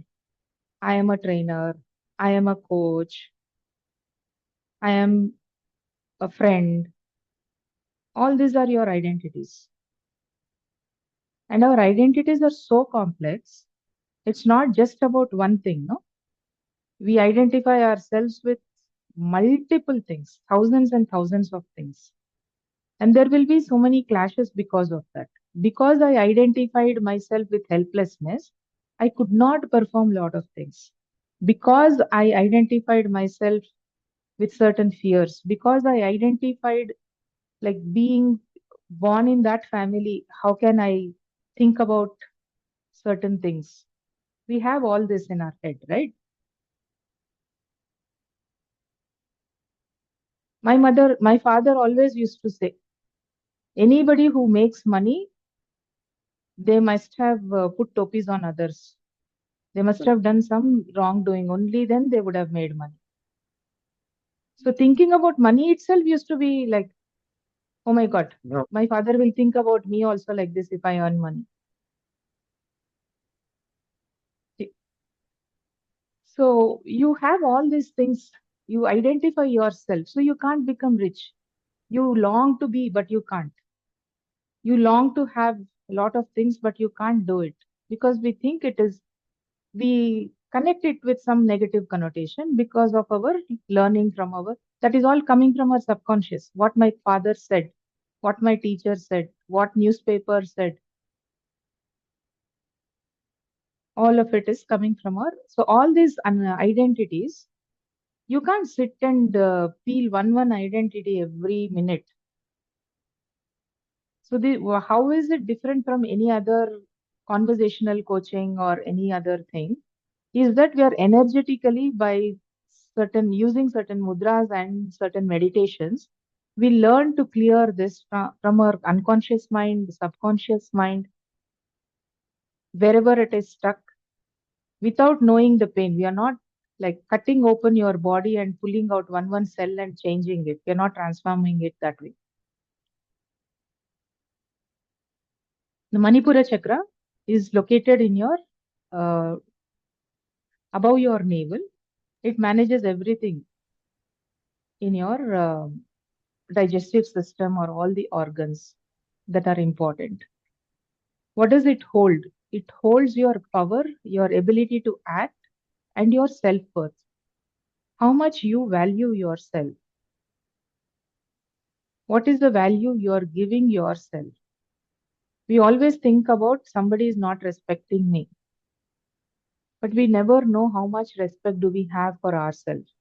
I am a trainer. I am a coach. I am a friend. All these are your identities. And our identities are so complex. It's not just about one thing, no? We identify ourselves with multiple things, thousands and thousands of things. And there will be so many clashes because of that. Because I identified myself with helplessness, I could not perform a lot of things. Because I identified myself with certain fears, because I identified like being born in that family, how can I think about certain things? We have all this in our head, right? My father always used to say, anybody who makes money, they must have put topis on others. They must have done some wrongdoing. Only then they would have made money. So thinking about money itself used to be like, oh my God, No. my father will think about me also like this if I earn money. So you have all these things. You identify yourself. So you can't become rich. You long to be, but you can't. You long to have a lot of things, but you can't do it because we think it is, we connect it with some negative connotation because of our learning from our, that is all coming from our subconscious. What my father said, what my teacher said, what newspaper said, all of it is coming from our, so all these identities, you can't sit and peel one identity every minute. So how is it different from any other conversational coaching or any other thing? Is that we are energetically by certain using certain mudras and certain meditations, we learn to clear this from our unconscious mind, subconscious mind, wherever it is stuck, without knowing the pain. We are not like cutting open your body and pulling out one cell and changing it. We are not transforming it that way. The Manipura chakra is located in your above your navel. It manages everything in your digestive system or all the organs that are important. What does it hold? It holds your power, your ability to act, and your self-worth. How much you value yourself. What is the value you are giving yourself? We always think about somebody is not respecting me, but we never know how much respect do we have for ourselves.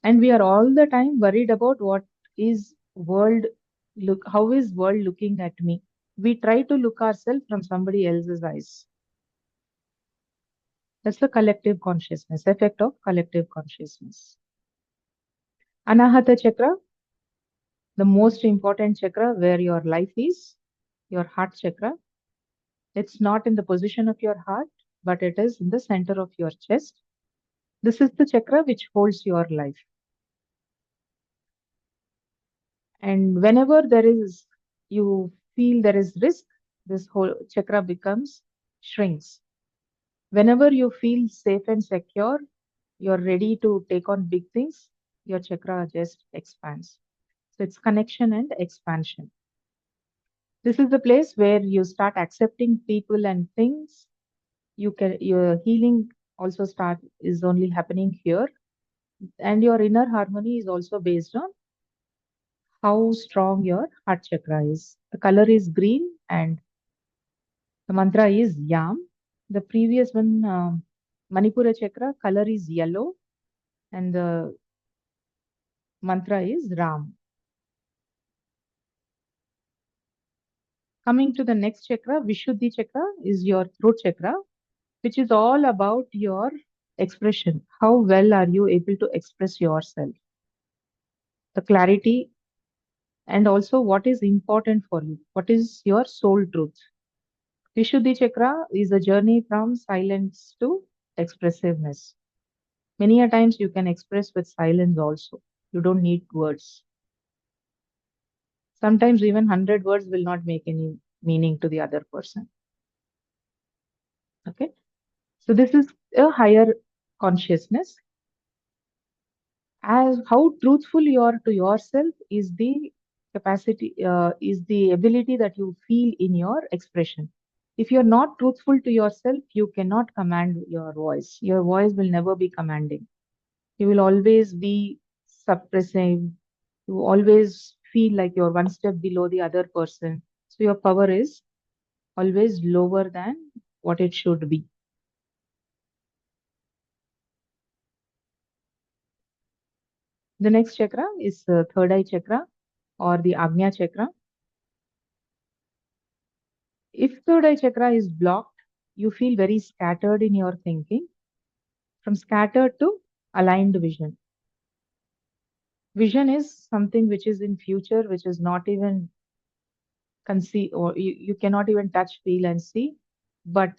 And we are all the time worried about what is how is world looking at me? We try to look ourselves from somebody else's eyes. That's the collective consciousness, effect of collective consciousness. Anahata chakra, the most important chakra where your life is, your heart chakra. It's not in the position of your heart, but it is in the center of your chest. This is the chakra which holds your life. And whenever you feel there is risk, this whole chakra shrinks. Whenever you feel safe and secure, you're ready to take on big things, your chakra just expands. So it's connection and expansion. This is the place where you start accepting people and things. Your healing also is only happening here. And your inner harmony is also based on how strong your heart chakra is. The color is green and the mantra is Yam. The previous one, Manipura chakra, color is yellow and the mantra is Ram. Coming to the next chakra, Vishuddhi chakra is your throat chakra, which is all about your expression. How well are you able to express yourself? The clarity and also what is important for you. What is your soul truth? Vishuddhi chakra is a journey from silence to expressiveness. Many a times you can express with silence also. You don't need words. Sometimes even 100 words will not make any meaning to the other person. Okay. So this is a higher consciousness. As how truthful you are to yourself is the capacity, is the ability that you feel in your expression. If you're not truthful to yourself, you cannot command your voice. Your voice will never be commanding. You will always be suppressing. You always feel like you're one step below the other person. So your power is always lower than what it should be. The next chakra is third eye chakra or the Agnya chakra. If third eye chakra is blocked, you feel very scattered in your thinking, from scattered to aligned vision. Vision is something which is in future, which is not even conceive, or you cannot even touch, feel, and see. But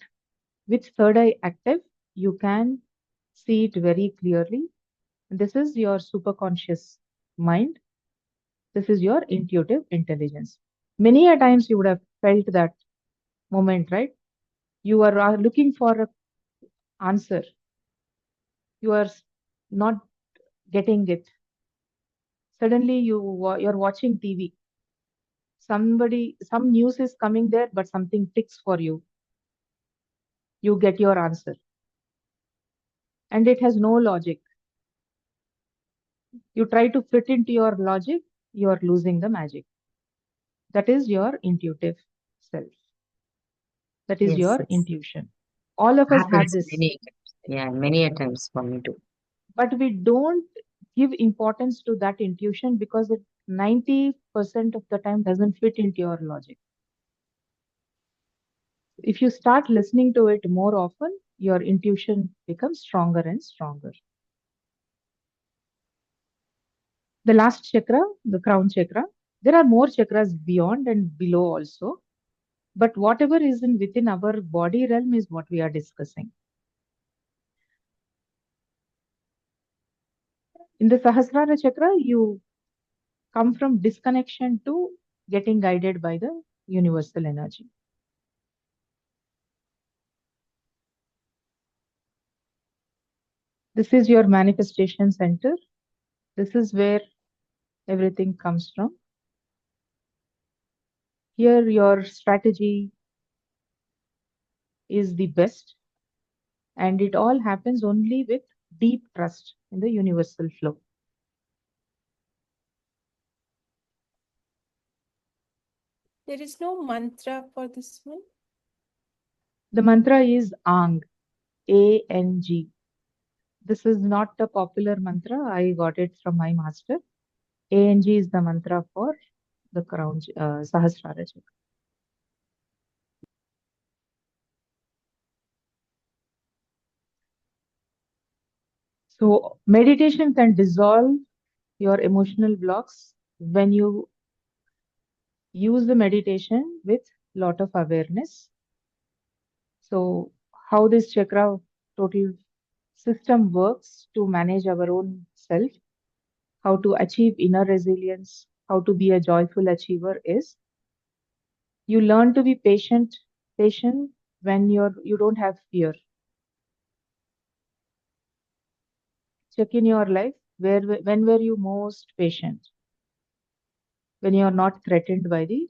with third eye active, you can see it very clearly. This is your superconscious mind. This is your intuitive intelligence. Many a times you would have felt that moment, right? You are looking for an answer. You are not getting it. Suddenly you're watching TV. Some news is coming there, but something ticks for you. You get your answer. And it has no logic. You try to fit into your logic, you are losing the magic. That is your intuitive self. That is Yes, your yes. intuition. All of us have Happens this, many times. Yeah, many a times for me too. but we don't give importance to that intuition because it 90% of the time doesn't fit into your logic. If you start listening to it more often, your intuition becomes stronger and stronger. The last chakra, the crown chakra, there are more chakras beyond and below also. But whatever is within our body realm is what we are discussing. In the Sahasrara chakra, you come from disconnection to getting guided by the universal energy. This is your manifestation center. This is where everything comes from. Here, your strategy is the best, and it all happens only with deep trust in the universal flow. There is no mantra for this one. The mantra is Ang, A-N-G. This is not a popular mantra. I got it from my master. A-N-G is the mantra for the crown, Sahasrara chakra. So meditation can dissolve your emotional blocks when you use the meditation with lot of awareness. So how this chakra total system works to manage our own self, how to achieve inner resilience, how to be a joyful achiever is you learn to be patient when you don't have fear. Check in your life when were you most patient? When you are not threatened by the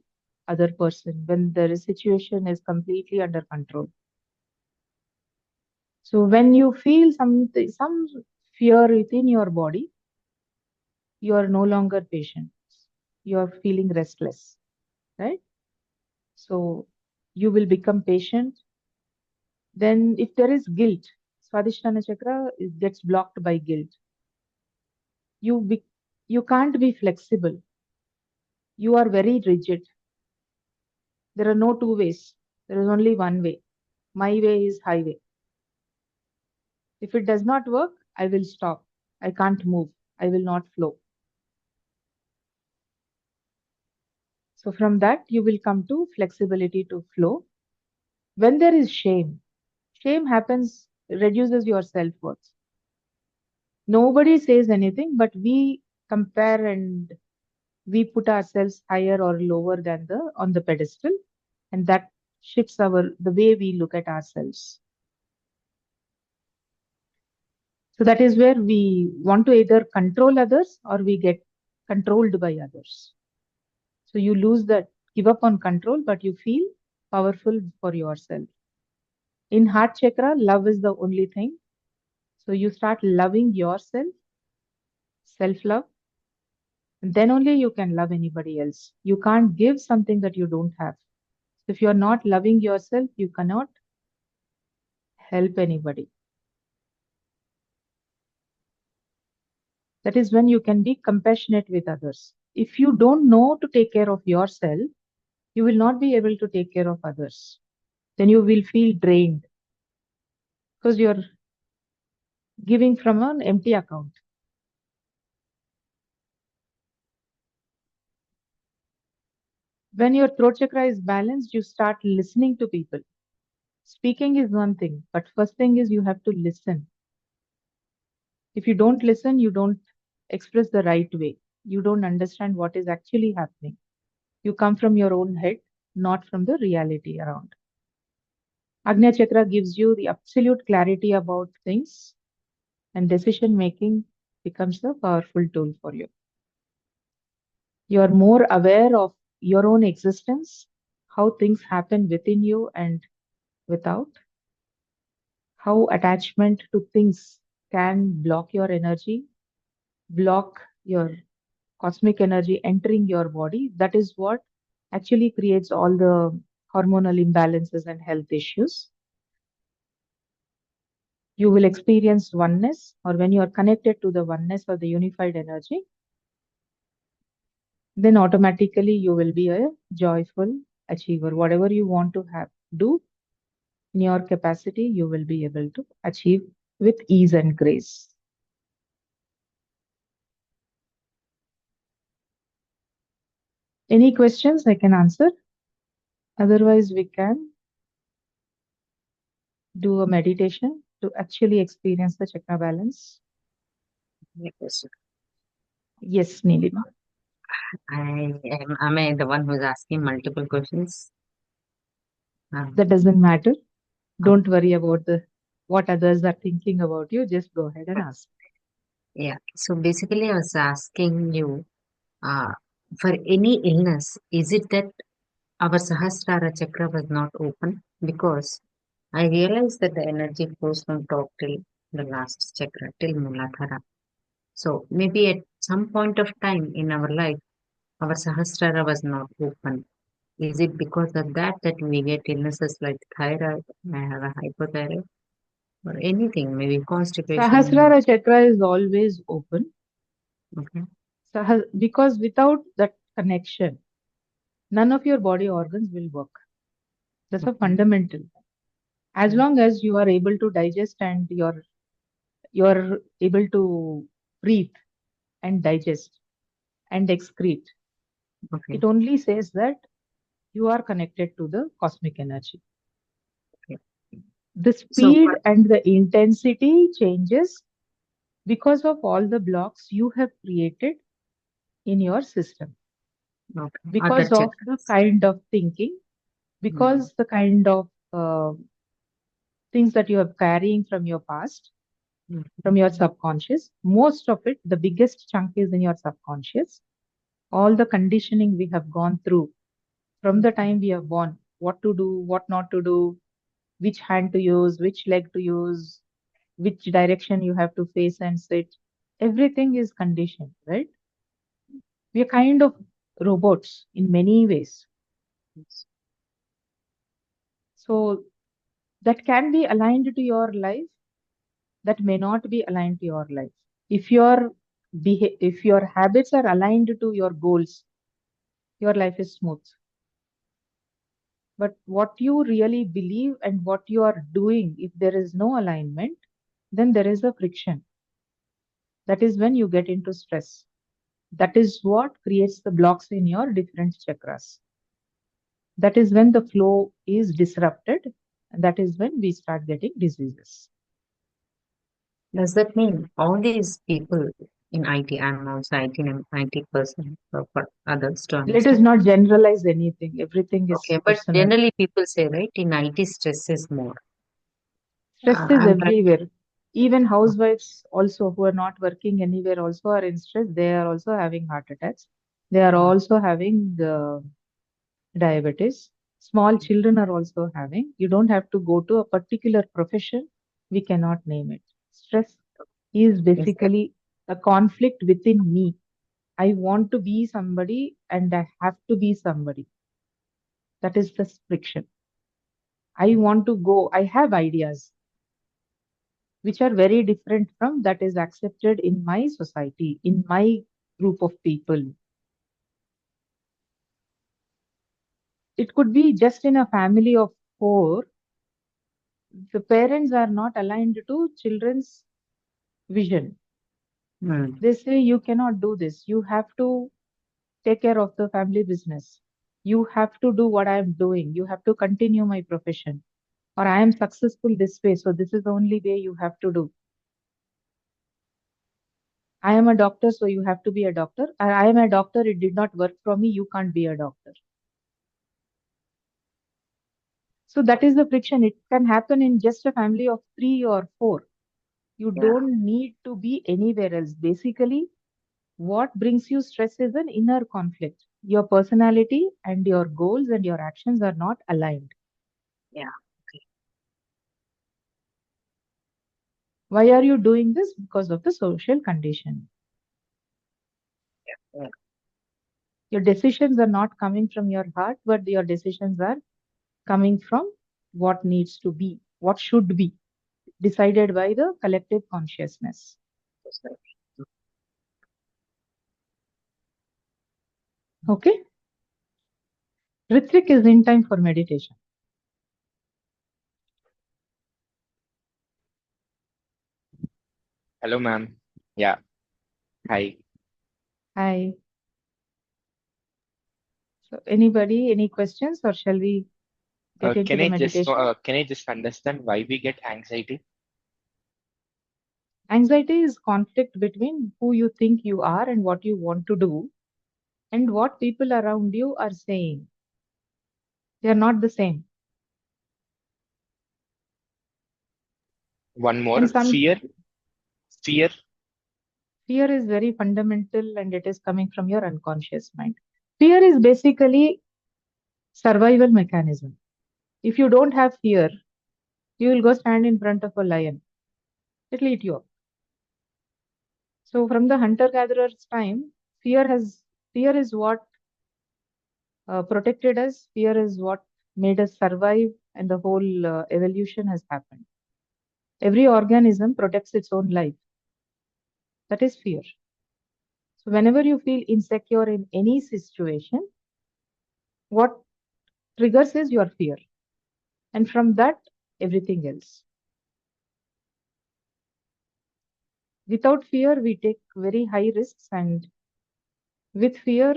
other person, when the situation is completely under control. So when you feel some fear within your body, you are no longer patient. You are feeling restless, right? So you will become patient. Then if there is guilt, Swadhisthana chakra gets blocked by guilt. You can't be flexible. You are very rigid. There are no two ways. There is only one way. My way is highway. If it does not work, I will stop. I can't move. I will not flow. So from that, you will come to flexibility to flow. When there is shame, shame happens reduces your self-worth. Nobody says anything, but we compare and we put ourselves higher or lower than on the pedestal, and that shifts the way we look at ourselves. So that is where we want to either control others or we get controlled by others. So you give up on control, but you feel powerful for yourself. In heart chakra, love is the only thing. So you start loving yourself, self-love, and then only you can love anybody else. You can't give something that you don't have. So if you're not loving yourself, you cannot help anybody. That is when you can be compassionate with others. If you don't know to take care of yourself, you will not be able to take care of others. Then you will feel drained because you're giving from an empty account. When your throat chakra is balanced, you start listening to people. Speaking is one thing, but first thing is you have to listen. If you don't listen, you don't express the right way. You don't understand what is actually happening. You come from your own head, not from the reality around. Agnya Chakra gives you the absolute clarity about things, and decision making becomes a powerful tool for you. You are more aware of your own existence, how things happen within you and without, how attachment to things can block your energy, block your cosmic energy entering your body. That is what actually creates all the hormonal imbalances and health issues. You will experience oneness, or when you are connected to the oneness or the unified energy, then automatically you will be a joyful achiever. Whatever you want to do in your capacity, you will be able to achieve with ease and grace. Any questions I can answer? Otherwise, we can do a meditation to actually experience the chakra balance. Yes. Yes, Nilima. Am I the one who's asking multiple questions? That doesn't matter. Don't worry about what others are thinking about you. Just go ahead and ask. Yeah. So basically, I was asking you, for any illness, is it that our Sahasrara chakra was not open? Because I realized that the energy flows from top till the last chakra, till Muladhara. So maybe at some point of time in our life, our Sahasrara was not open. Is it because of that we get illnesses like thyroid, I have a hypothyroid, or anything, maybe constipation? Sahasrara chakra is always open. Okay. Because without that connection, none of your body organs will work. That's a fundamental. As long as you are able to digest and you're able to breathe and digest and excrete, Okay. it only says that you are connected to the cosmic energy. Okay. The speed and the intensity changes because of all the blocks you have created in your system. Okay. Because of the kind of thinking, because the kind of things that you are carrying from your past, from your subconscious. Most of it, the biggest chunk is in your subconscious. All the conditioning we have gone through from the time we are born, what to do, what not to do, which hand to use, which leg to use, which direction you have to face and sit. Everything is conditioned, right? We are kind of robots in many ways. So that can be aligned to your life, that may not be aligned to your life. If your habits are aligned to your goals, your life is smooth. But what you really believe and what you are doing, if there is no alignment, then there is a friction. That is when you get into stress. That is what creates the blocks in your different chakras. That is when the flow is disrupted, and that is when we start getting diseases. Does that mean all these people in IT, I'm also IT person for others to Let us understand? not generalize anything. Everything is Okay, but personal. generally people say, right, in IT stress is more. Stress is I'm trying. everywhere. Even housewives also who are not working anywhere also are in stress. They are also having heart attacks. They are also having diabetes. Small children are also having. You don't have to go to a particular profession. We cannot name it. Stress is Is that basically a conflict within me. I want to be somebody and I have to be somebody. That is the friction. I want to go. I have ideas which are very different from that is accepted in my society, in my group of people. It could be just in a family of four, the parents are not aligned to children's vision. Hmm. They say, you cannot do this. You have to take care of the family business. You have to do what I am doing. You have to continue my profession. Or I am successful this way. So this is the only way you have to do. I am a doctor, so you have to be a doctor. Or I am a doctor, it did not work for me. You can't be a doctor. So that is the friction. It can happen in just a family of three or four. You Yeah. don't need to be anywhere else. Basically, what brings you stress is an inner conflict. Your personality and your goals and your actions are not aligned. Yeah. Okay. Why are you doing this? Because of the social condition. Yeah. Your decisions are not coming from your heart, but your decisions are coming from what needs to be, what should be decided by the collective consciousness. That's right. Okay? Ritvik is in time for meditation. Hello, ma'am. Yeah. Hi. Hi. So anybody, any questions, or shall we get into the meditation? Can I just understand why we get anxiety? Anxiety is conflict between who you think you are and what you want to do and what people around you are saying. They are not the same. One more. And some Fear. Fear. fear is very fundamental and it is coming from your unconscious mind. Fear is basically survival mechanism. If you don't have fear, you will go stand in front of a lion. It'll eat you up. So from the hunter-gatherer's time, fear is what protected us. Fear is what made us survive, and the whole evolution has happened. Every organism protects its own life. That is fear. So whenever you feel insecure in any situation, what triggers is your fear. And from that, everything else. Without fear, we take very high risks, and with fear,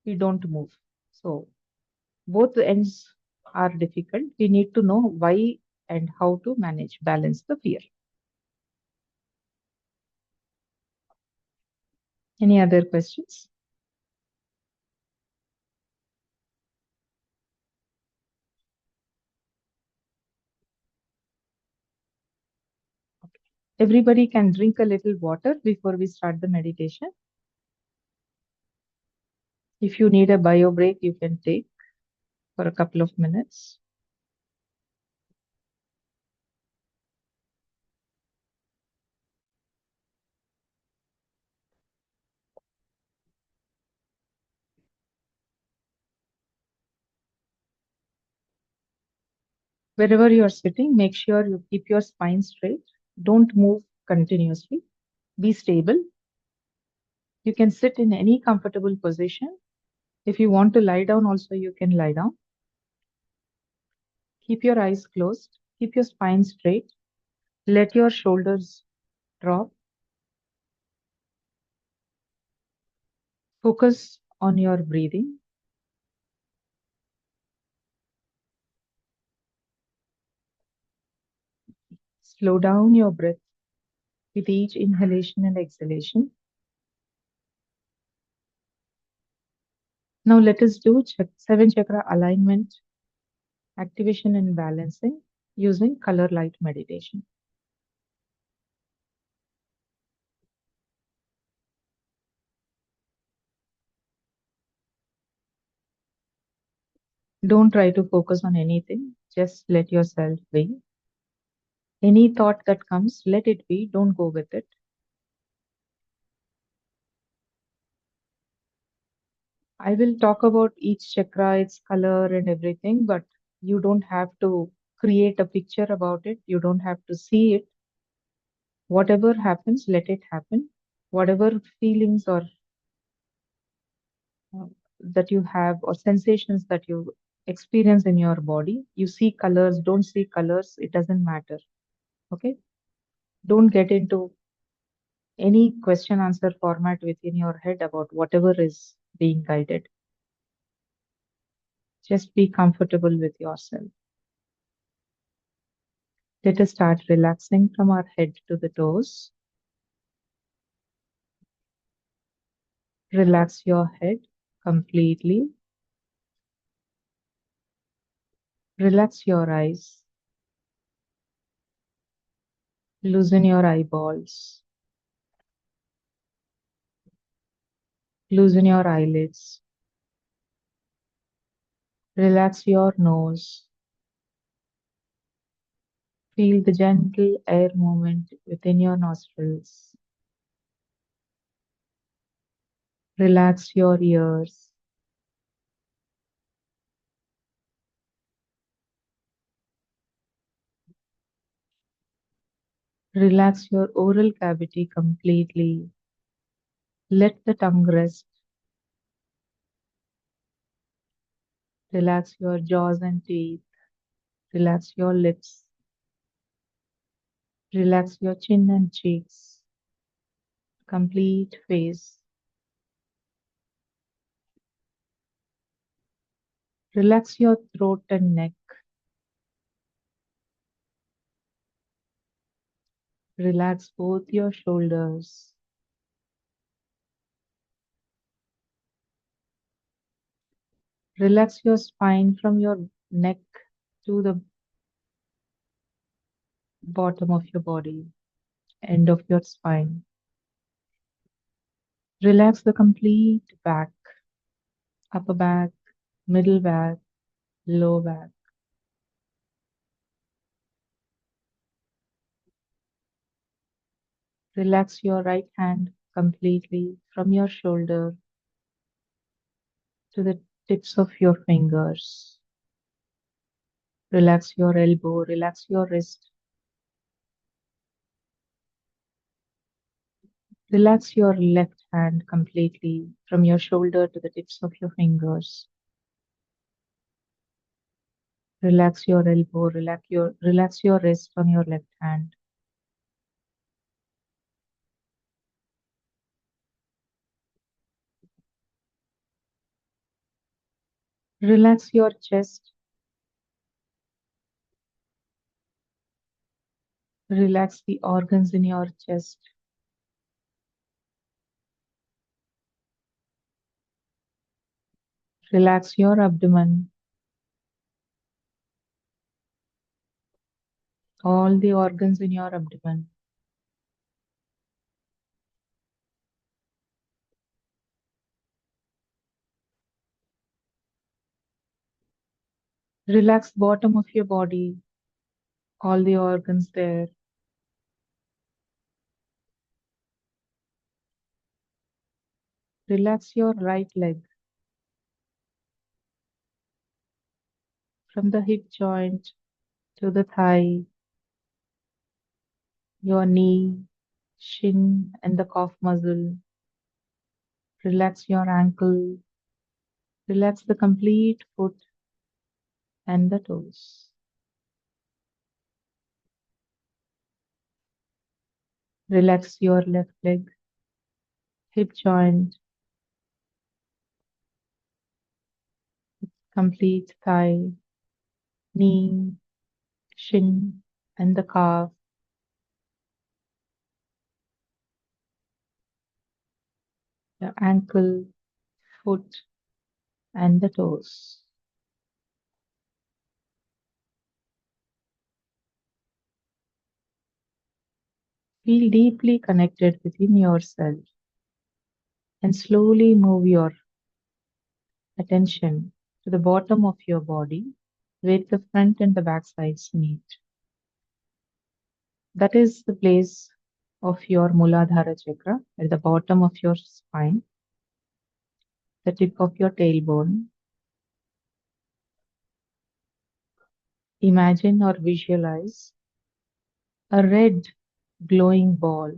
we don't move. So both the ends are difficult. We need to know why and how to manage, balance the fear. Any other questions? Everybody can drink a little water before we start the meditation. If you need a bio break, you can take for a couple of minutes. Wherever you are sitting, make sure you keep your spine straight. Don't move continuously. Be stable. You can sit in any comfortable position. If you want to lie down, also you can lie down. Keep your eyes closed. Keep your spine straight. Let your shoulders drop. Focus on your breathing. Slow down your breath. with each inhalation and exhalation. Now let us do 7 chakra alignment, activation and balancing using color light meditation. Don't try to focus on anything, just let yourself be. Any thought that comes, let it be, don't go with it. I will talk about each chakra, its color and everything, but you don't have to create a picture about it. You don't have to see it. Whatever happens, let it happen. Whatever feelings or that you have or sensations that you experience in your body, you see colors, don't see colors, it doesn't matter. Okay? Don't get into any question answer format within your head about whatever is being guided. Just be comfortable with yourself. Let us start relaxing from our head to the toes. Relax your head completely. Relax your eyes. Loosen your eyeballs. Loosen your eyelids. Relax your nose. Feel the gentle air movement within your nostrils. Relax your ears. Relax your oral cavity completely. Let the tongue rest. Relax your jaws and teeth. Relax your lips. Relax your chin and cheeks. Complete face. Relax your throat and neck. Relax both your shoulders. Relax your spine from your neck to the bottom of your body, end of your spine. Relax the complete back, upper back, middle back, low back. Relax your right hand completely from your shoulder to the tips of your fingers. Relax your elbow, relax your wrist. Relax your left hand completely from your shoulder to the tips of your fingers. Relax your elbow, relax your wrist on your left hand. Relax your chest. Relax the organs in your chest. Relax your abdomen. All the organs in your abdomen. Relax bottom of your body. All the organs there. Relax your right leg. From the hip joint to the thigh, your knee, shin, and the calf muscle. Relax your ankle. Relax the complete foot and the toes. Relax your left leg, hip joint, complete thigh, knee, shin, and the calf. the ankle, foot, and the toes. Feel deeply connected within yourself and slowly move your attention to the bottom of your body where the front and the back sides meet. That is the place of your Muladhara chakra at the bottom of your spine, the tip of your tailbone. Imagine or visualize a red glowing ball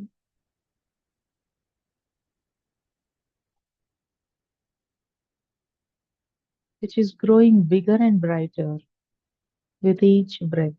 which is growing bigger and brighter with each breath.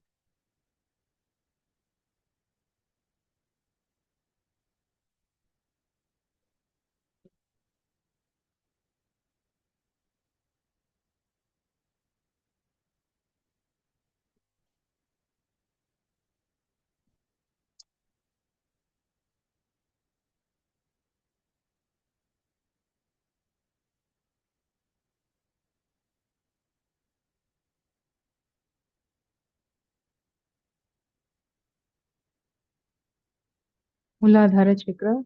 Muladhara chakra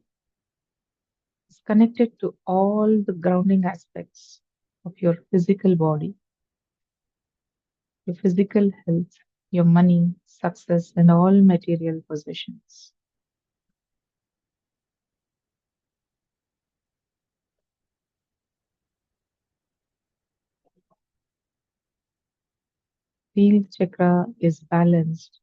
is connected to all the grounding aspects of your physical body, your physical health, your money, success, and all material possessions. Feel chakra is balanced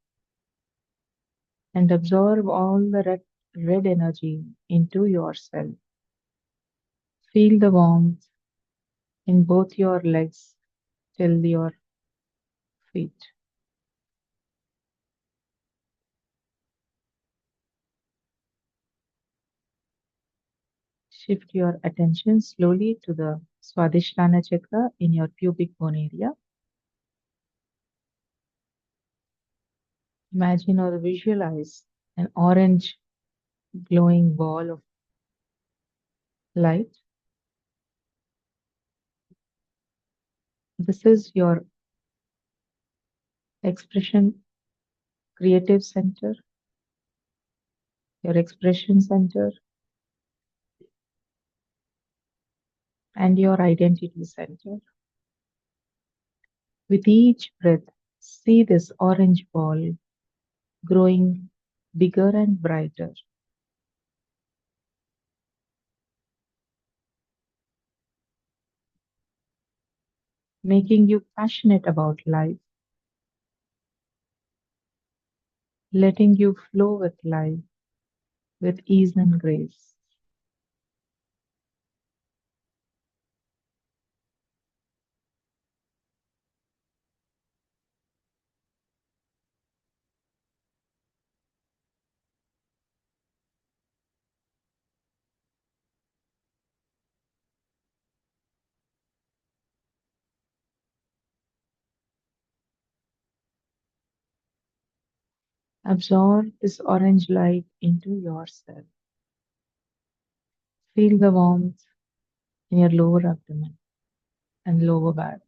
and absorb all the red energy into yourself. Feel the warmth in both your legs till your feet. Shift your attention slowly to the Swadhisthana chakra in your pubic bone area. Imagine or visualize an orange glowing ball of light. This is your expression creative center, your expression center, and your identity center. With each breath, see this orange ball growing bigger and brighter, making you passionate about life, letting you flow with life with ease and grace. Absorb this orange light into yourself. Feel the warmth in your lower abdomen and lower back.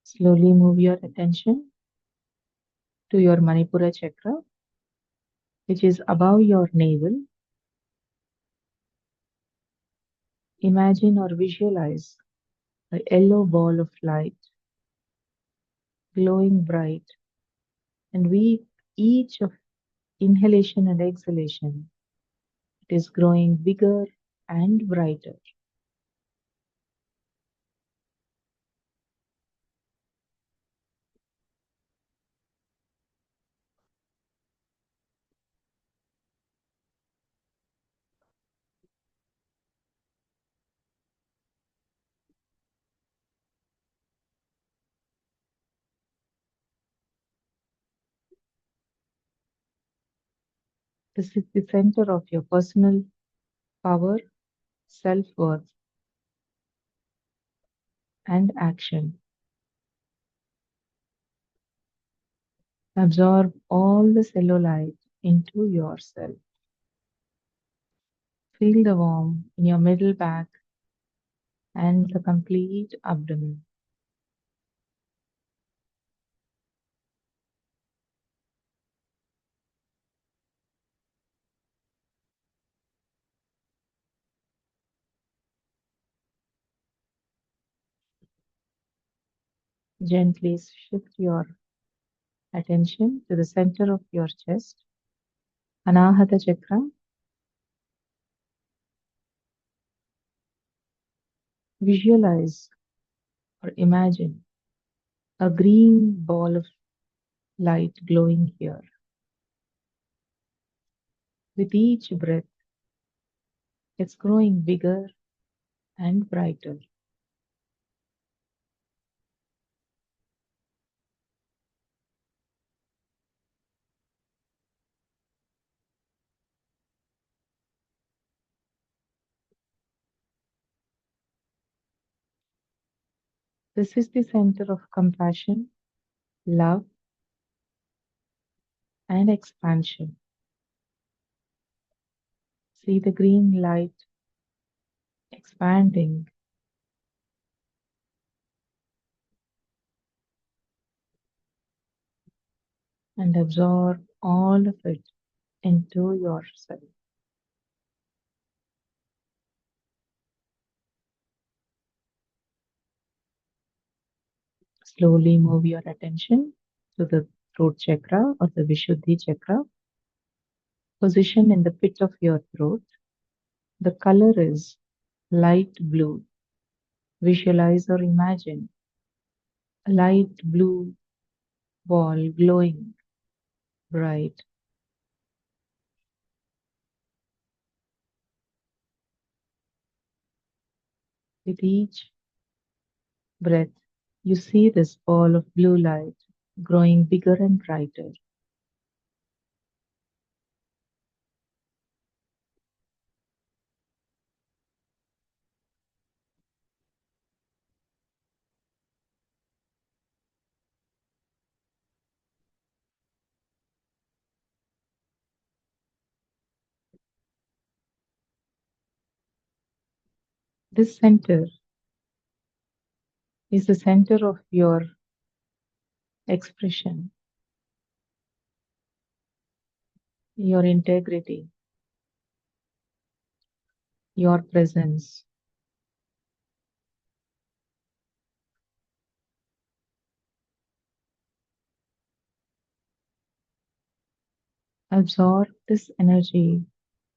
Slowly move your attention to your Manipura chakra, which is above your navel. Imagine or visualize a yellow ball of light glowing bright, and with each of inhalation and exhalation, it is growing bigger and brighter. This is the center of your personal power, self-worth, and action. Absorb all the cellulite into yourself. Feel the warmth in your middle back and the complete abdomen. Gently shift your attention to the center of your chest, Anahata Chakra. Visualize or imagine a green ball of light glowing here. With each breath, it's growing bigger and brighter. This is the center of compassion, love, and expansion. See the green light expanding and absorb all of it into yourself. Slowly move your attention to the throat chakra or the Vishuddhi chakra, position in the pit of your throat. The color is light blue. Visualize or imagine a light blue ball glowing bright. With each breath, you see this ball of blue light growing bigger and brighter. This center is the center of your expression, your integrity, your presence. Absorb this energy,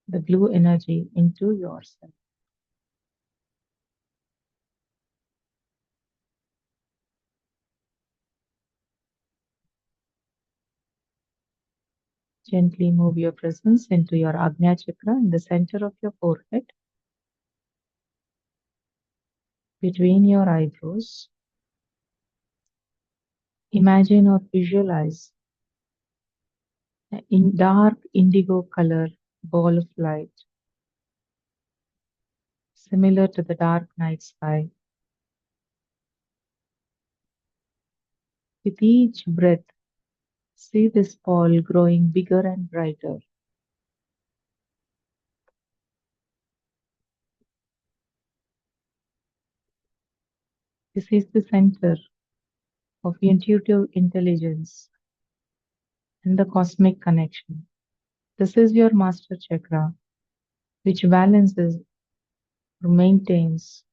the blue energy, into yourself. Gently move your presence into your Agnya chakra in the center of your forehead, between your eyebrows. Imagine or visualize a dark indigo color ball of light, similar to the dark night sky. With each breath, see this ball growing bigger and brighter. This is the center of intuitive intelligence and the cosmic connection. This is your master chakra, which balances or maintains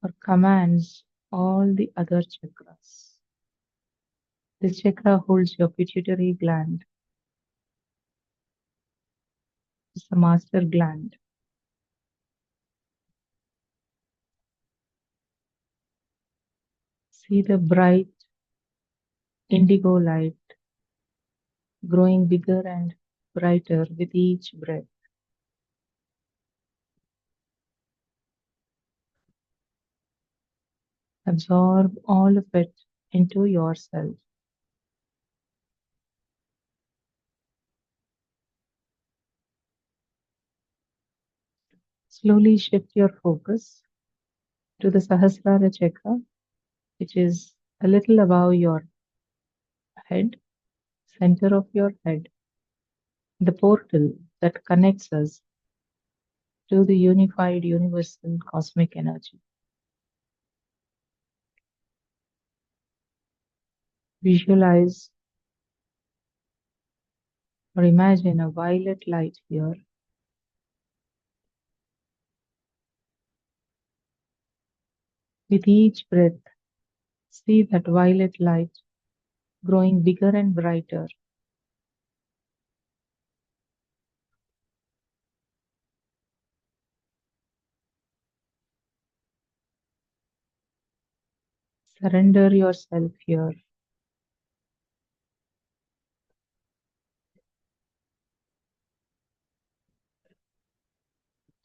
or commands all the other chakras. This chakra holds your pituitary gland. It's the master gland. See the bright indigo light growing bigger and brighter with each breath. Absorb all of it into yourself. Slowly shift your focus to the Sahasrara chakra which is a little above your head, center of your head, the portal that connects us to the unified universal cosmic energy. Visualize or imagine a violet light here. With each breath, see that violet light growing bigger and brighter. Surrender yourself here.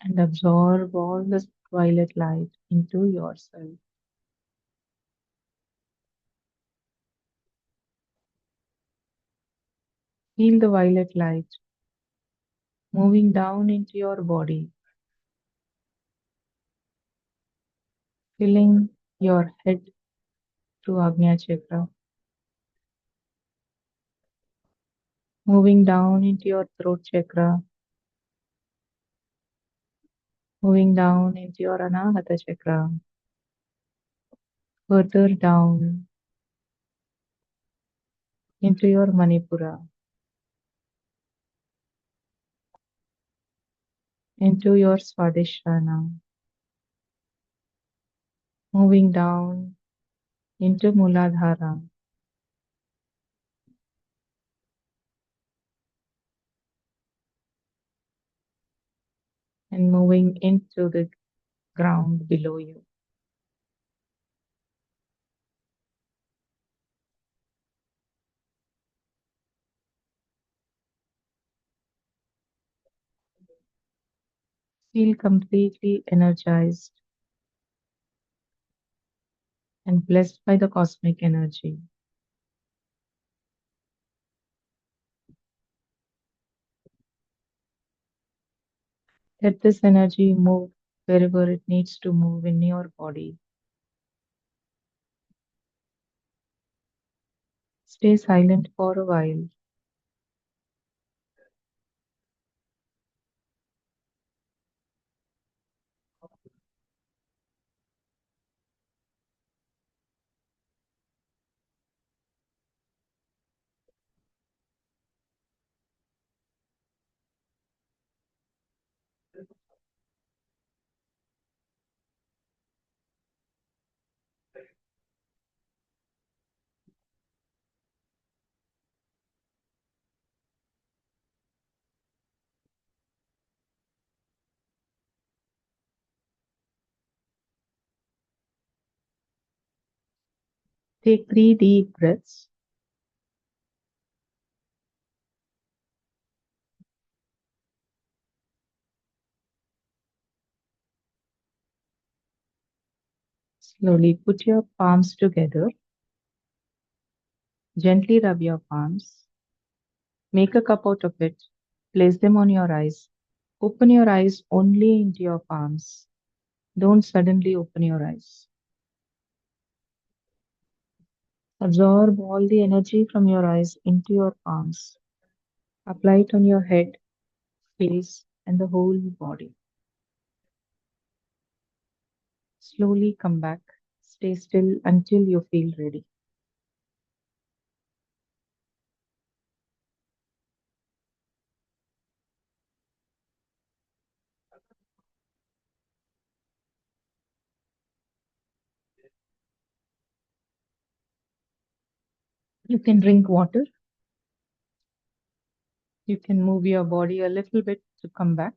And absorb all this violet light into yourself. Feel the violet light moving down into your body, filling your head to Agnya Chakra, moving down into your throat chakra, moving down into your Anahata Chakra, further down into your Manipura, into your Swadhisthana, moving down into Muladhara, and moving into the ground below you. Feel completely energized and blessed by the cosmic energy. Let this energy move wherever it needs to move in your body. Stay silent for a while. Take 3 deep breaths. Slowly put your palms together. Gently rub your palms. Make a cup out of it. Place them on your eyes. Open your eyes only into your palms. Don't suddenly open your eyes. Absorb all the energy from your eyes into your palms. Apply it on your head, face, and the whole body. Slowly come back. Stay still until you feel ready. You can drink water. You can move your body a little bit to come back.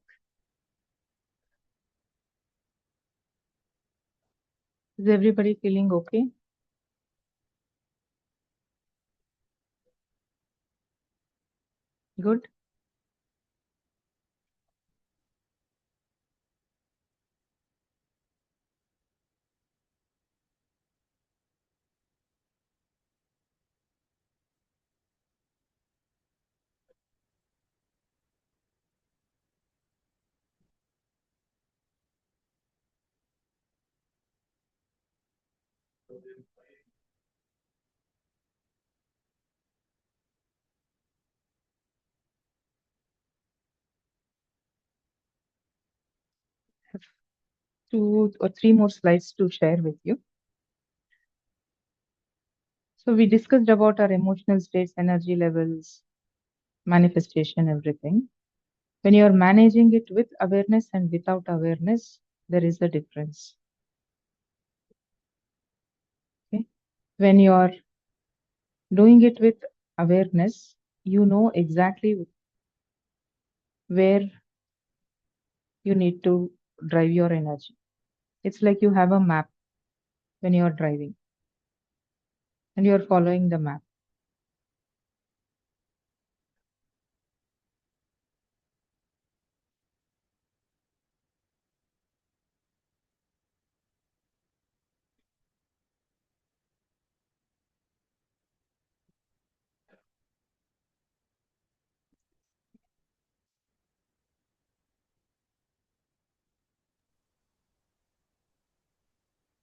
Is everybody feeling okay? Good? 2 or 3 more slides to share with you. So we discussed about our emotional states, energy levels, manifestation, everything. When you are managing it with awareness and without awareness, there is a difference. Okay? When you are doing it with awareness, you know exactly where you need to drive your energy. It's like you have a map when you are driving and you are following the map.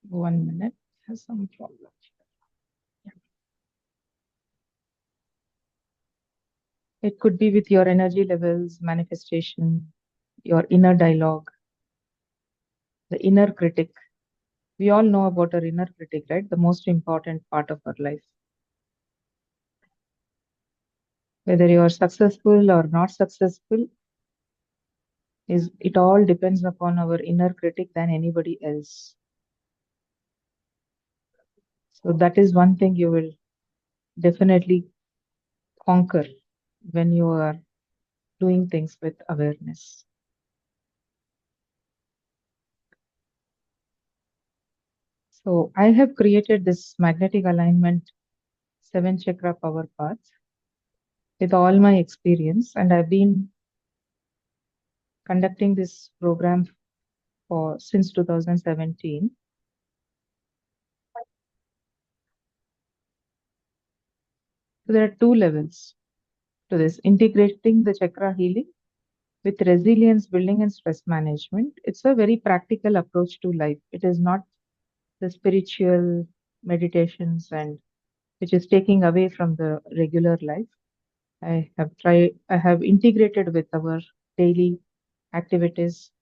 One minute, has some problem. Yeah. It could be with your energy levels, manifestation, your inner dialogue, the inner critic. We all know about our inner critic, right? The most important part of our life. Whether you are successful or not successful, it all depends upon our inner critic than anybody else. So that is one thing you will definitely conquer when you are doing things with awareness. So I have created this magnetic alignment 7 chakra power path with all my experience, and I've been conducting this program for since 2017. So there are 2 levels to this: integrating the chakra healing with resilience building and stress management. It's a very practical approach to life. It is not the spiritual meditations and which is taking away from the regular life. I have integrated with our daily activities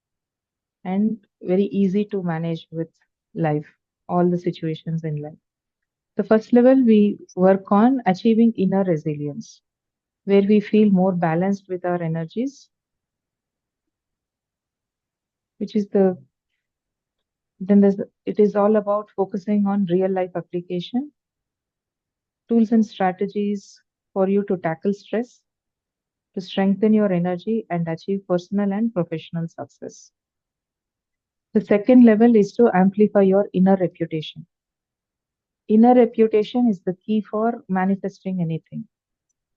and very easy to manage with life, all the situations in life. The first level, we work on achieving inner resilience, where we feel more balanced with our energies, which is it is all about focusing on real life application, tools and strategies for you to tackle stress, to strengthen your energy and achieve personal and professional success. The second level is to amplify your inner reputation. Inner reputation is the key for manifesting anything.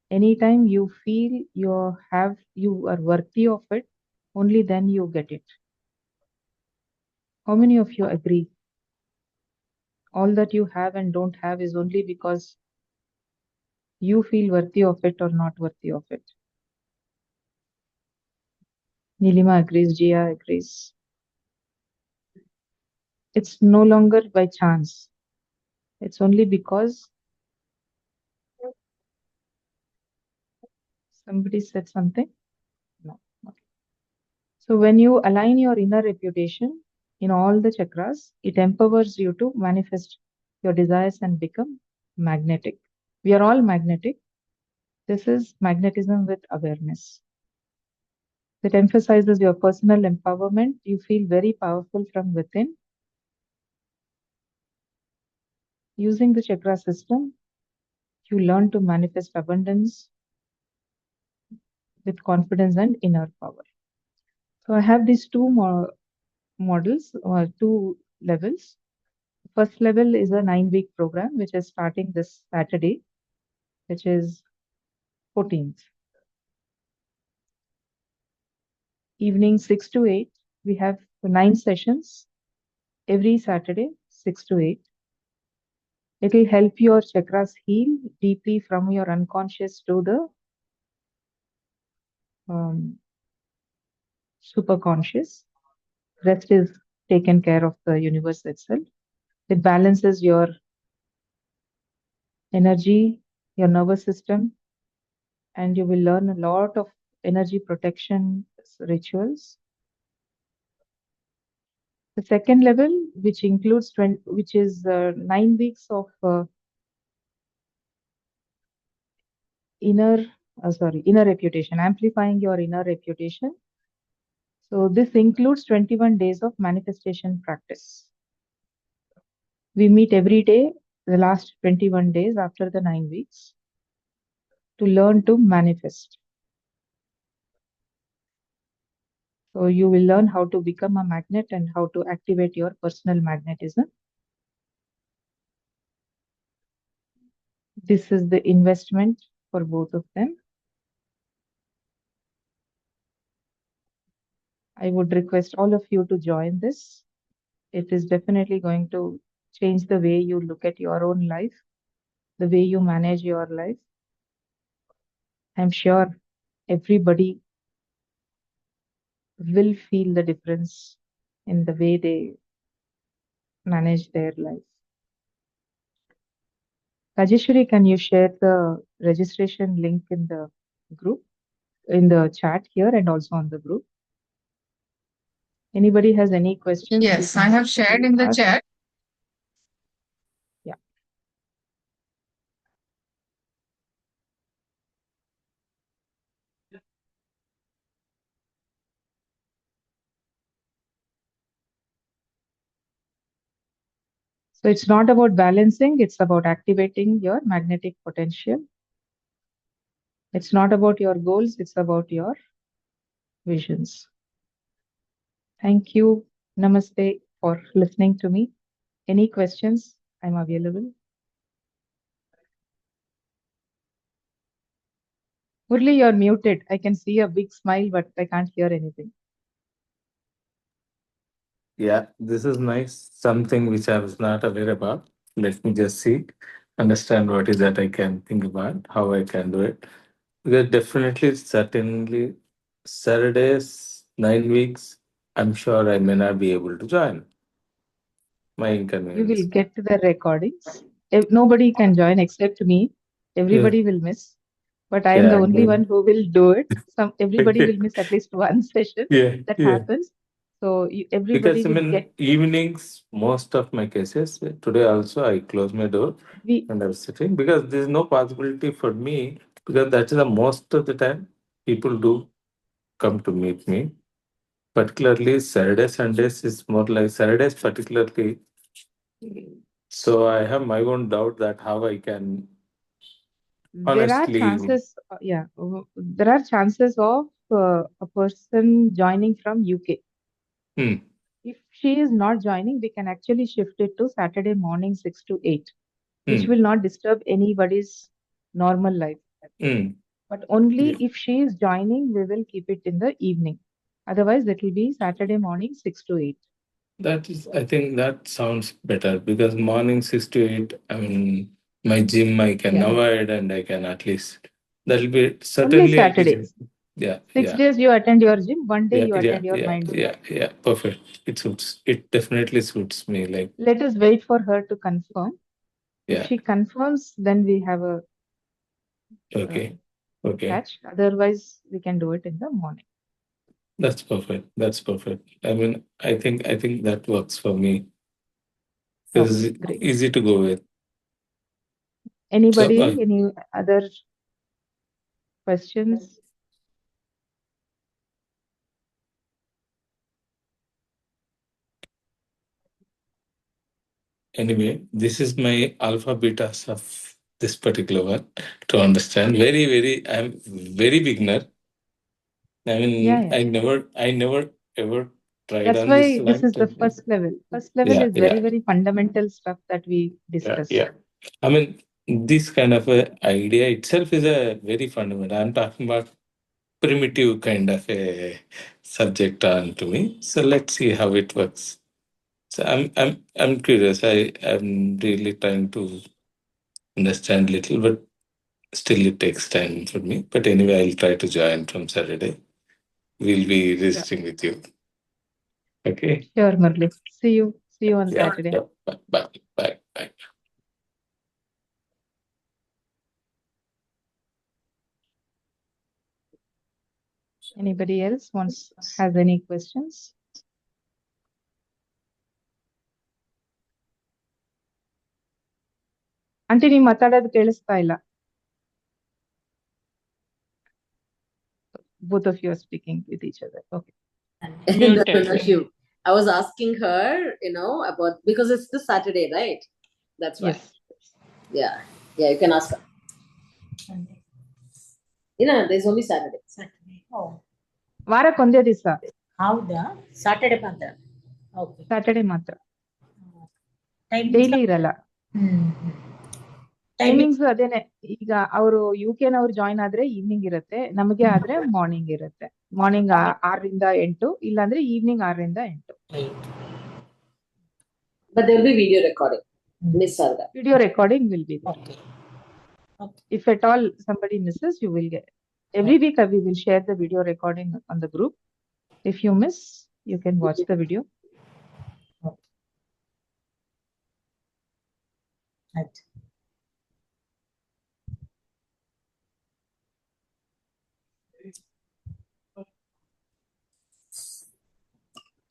Anytime you feel you are worthy of it, only then you get it. How many of you agree? All that you have and don't have is only because you feel worthy of it or not worthy of it. Nilima agrees, Jia agrees. It's no longer by chance. It's only because somebody said something. No. Okay. So when you align your inner reputation in all the chakras, it empowers you to manifest your desires and become magnetic. We are all magnetic. This is magnetism with awareness. It emphasizes your personal empowerment. You feel very powerful from within. Using the chakra system, you learn to manifest abundance with confidence and inner power. So I have these two models or 2 levels. First level is a 9-week program, which is starting this Saturday, which is 14th. Evening 6 to 8. We have 9 sessions every Saturday, 6 to 8. It will help your chakras heal deeply from your unconscious to the superconscious. Rest is taken care of the universe itself. It balances your energy, your nervous system, and you will learn a lot of energy protection rituals. The second level, which includes 20, which is 9 weeks of inner reputation, amplifying your inner reputation. So this includes 21 days of manifestation practice. We meet every day, the last 21 days after the 9 weeks, to learn to manifest. So you will learn how to become a magnet and how to activate your personal magnetism. This is the investment for both of them. I would request all of you to join this. It is definitely going to change the way you look at your own life, the way you manage your life. I'm sure everybody will feel the difference in the way they manage their life. Rajeshwari, can you share the registration link in the group, in the chat here and also on the group? Anybody has any questions? Yes, I have shared in the ask. chat. Yeah. So it's not about balancing, it's about activating your magnetic potential. It's not about your goals, it's about your visions. Thank you. Namaste for listening to me. Any questions? I'm available. Murli, you're muted. I can see a big smile, but I can't hear anything. Yeah, this is nice. Something which I was not aware about. Let me just see, understand what is that I can think about, how I can do it. Because definitely, certainly, Saturdays, 9 weeks, I'm sure I may not be able to join. My You inconvenience. will get the recordings. Nobody can join except me. Everybody will miss. But I am the only one who will do it. Everybody will miss at least one session. That happens. So everybody Because I will mean, get. evenings, most of my cases, today also I close my door and I was sitting because there's no possibility for me because that's the most of the time people do come to meet me. Particularly Saturday, Sundays is more like Saturdays, particularly. So I have my own doubt that how I can There are honestly. chances, there are chances of a person joining from UK. If she is not joining, we can actually shift it to Saturday morning 6 to 8, which will not disturb anybody's normal life. But only if she is joining, we will keep it in the evening. Otherwise, it will be Saturday morning 6 to 8. That is, I think that sounds better because morning 6 to 8, I mean, my gym I can avoid and I can at least, that'll be certainly. Only Saturdays. Yeah. 6 days you attend your gym, one day you Yeah, attend your mind gym. yeah, perfect. It suits, it definitely suits me. Like, let us wait for her to confirm. If yeah, she confirms, then we have a okay. catch. Otherwise, we can do it in the morning. That's perfect. That's perfect. I mean, I think that works for me. It's Great. easy to go with. Anybody, So, any other questions? anyway, this is my alpha betas of this particular one to understand. Very, very, I'm very beginner. I mean, I never ever tried That's on why this this is the one. first level. First level is very, very fundamental stuff that we discuss. Yeah. I mean, this kind of a idea itself is a very fundamental. I'm talking about primitive kind of a subject on to me. So let's see how it works. So I'm curious. I'm really trying to understand little, but still it takes time for me. But anyway, I'll try to join from Saturday. We'll be registering with you. Okay. Sure, Murli. See you on Saturday. Yeah. Bye. Anybody else has any questions? Aunty ನೀವು ಮಾತಾಡೋದು ಕೇಳಿಸ್ತಾ ಇಲ್ಲ. Both of you are speaking with each other. Okay. No, I was asking her, about, because it's this Saturday, right? That's why. Yes. Yeah, you can ask her. There's only Saturday. Oh, ವಾರಕ್ಕೊಂದೇ ದಿವಸ, ಹೌದಾ? Saturday ಮಾತ್ರ. Okay. Saturday ಮಾತ್ರ, timings daily ಇರಲ್ಲ. Timings ಅದೇನೆ. ಈಗ ಅವರು UK-ನವ್ರು join ಆದ್ರೆ evening ಇರುತ್ತೆ, ನಮಗೆ ಆದ್ರೆ ಮಾರ್ನಿಂಗ್ ಇರುತ್ತೆ. ಮಾರ್ನಿಂಗ್ 6 ರಿಂದ 8, ಇಲ್ಲಾಂದ್ರೆ ಈವ್ನಿಂಗ್ 6 ರಿಂದ 8. But there will be video recording. Miss Sarda. Video recording will be there. Okay. If at all somebody misses, you will get. Every week we will share the video recording on the group. If you miss, you can watch the video. Right.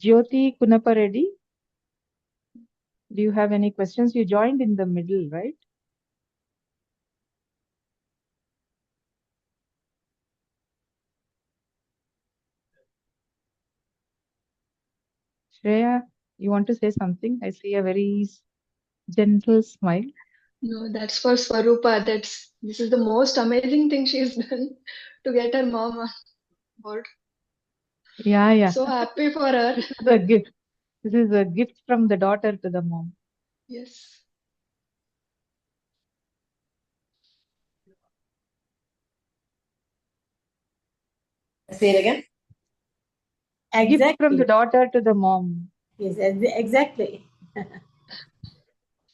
Jyoti Kunapa Reddy, do you have any questions? You joined in the middle, right? Shreya, you want to say something? I see a very gentle smile. No, that's for Swarupa. This is the most amazing thing she's done to get her mom on board. Yeah. So happy for her. The gift. This is a gift from the daughter to the mom. Yes. Say it again. Gift from the Exactly. daughter to the mom. Yes, exactly.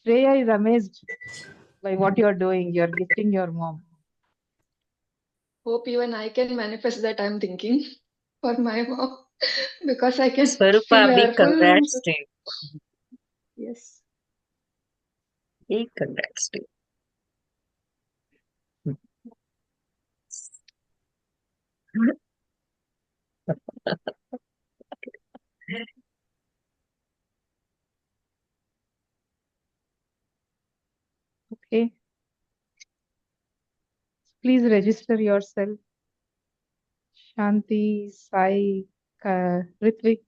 Shreya is amazed by what you are doing. You are gifting your mom. Hope even I can manifest that, I'm thinking, for my mom. Because I can Swarupa, feel big her full. congrats to you. Yes. Big congrats to you. Okay. Please register yourself. Shanti, Sai, Ritvik,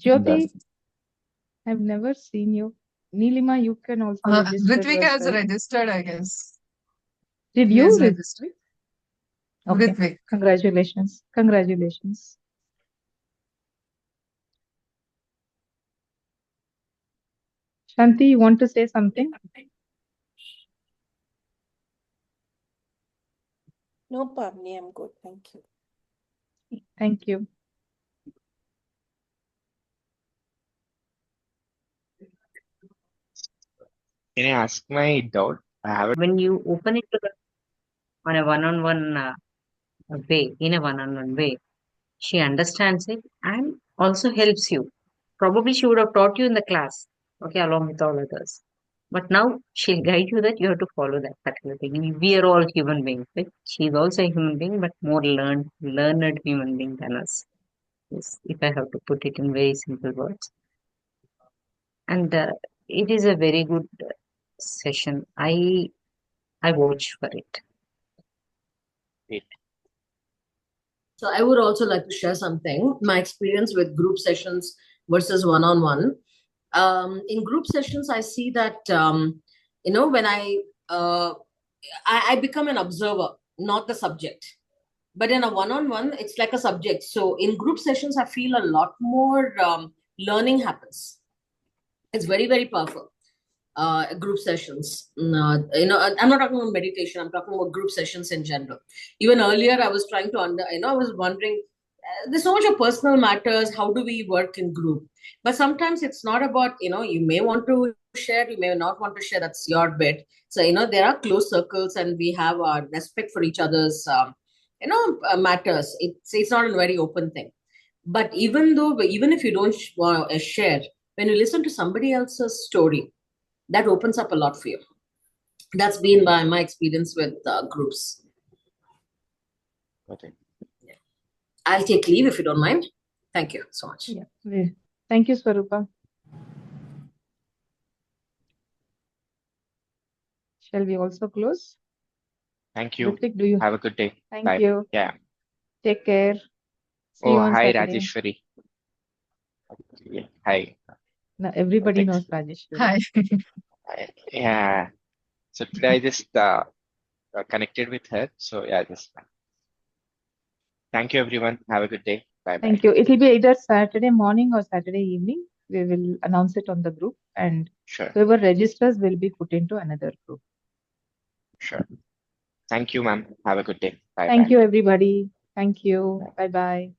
Jyoti. I've never seen you. Neelima, you can also register Ritvik has yourself. registered, I guess. Did He you has register? Okay. Ritvik. Congratulations. Congratulations. Shanti, you want to say something? No, Pavni, I'm good. Thank you. Thank you. Can I ask my doubt? I have When you open it to on a one-on-one way, in a one-on-one way, she understands it and also helps you. Probably she would have taught you in the class, okay, along with all others. But now she'll guide you that you have to follow that particular thing. We are all human beings, right? She's also a human being, but more learned human being than us. Yes, if I have to put it in very simple words. And it is a very good session. I watch for it. it. So I would also like to share something. My experience with group sessions versus one-on-one. In group sessions, I see that when I become an observer, not the subject. But in a one-on-one, it's like a subject. So in group sessions, I feel a lot more learning happens. It's very, very powerful. Group sessions. I'm not talking about meditation. I'm talking about group sessions in general. Even earlier, I was trying to I was wondering, there's so much of personal matters. How do we work in group? But sometimes it's not about, you may want to share, you may not want to share. That's your bit. So, there are close circles and we have our respect for each other's, matters. It's not a very open thing. But even if you don't share, when you listen to somebody else's story, that opens up a lot for you. That's been my experience with groups. Okay. I'll take leave if you don't mind. Thank you so much. Yeah. Thank you, Swarupa. Shall we also close? Thank you. Ritik, do you? Have a good day. Thank Bye. you. Yeah. Take care. See you Oh, on hi, Saturday. Rajeshwari. Yeah, hi. Now everybody Thanks. knows Rajeshwari. Hi. Yeah. So today I just connected with her. So yeah, just thank you, everyone. Have a good day. Bye bye. Thank you. It will be either Saturday morning or Saturday evening. We will announce it on the group, and Sure. whoever registers will be put into another group. Sure. Thank you, ma'am. Have a good day. Bye Thank bye. you, everybody. Thank you. Bye bye.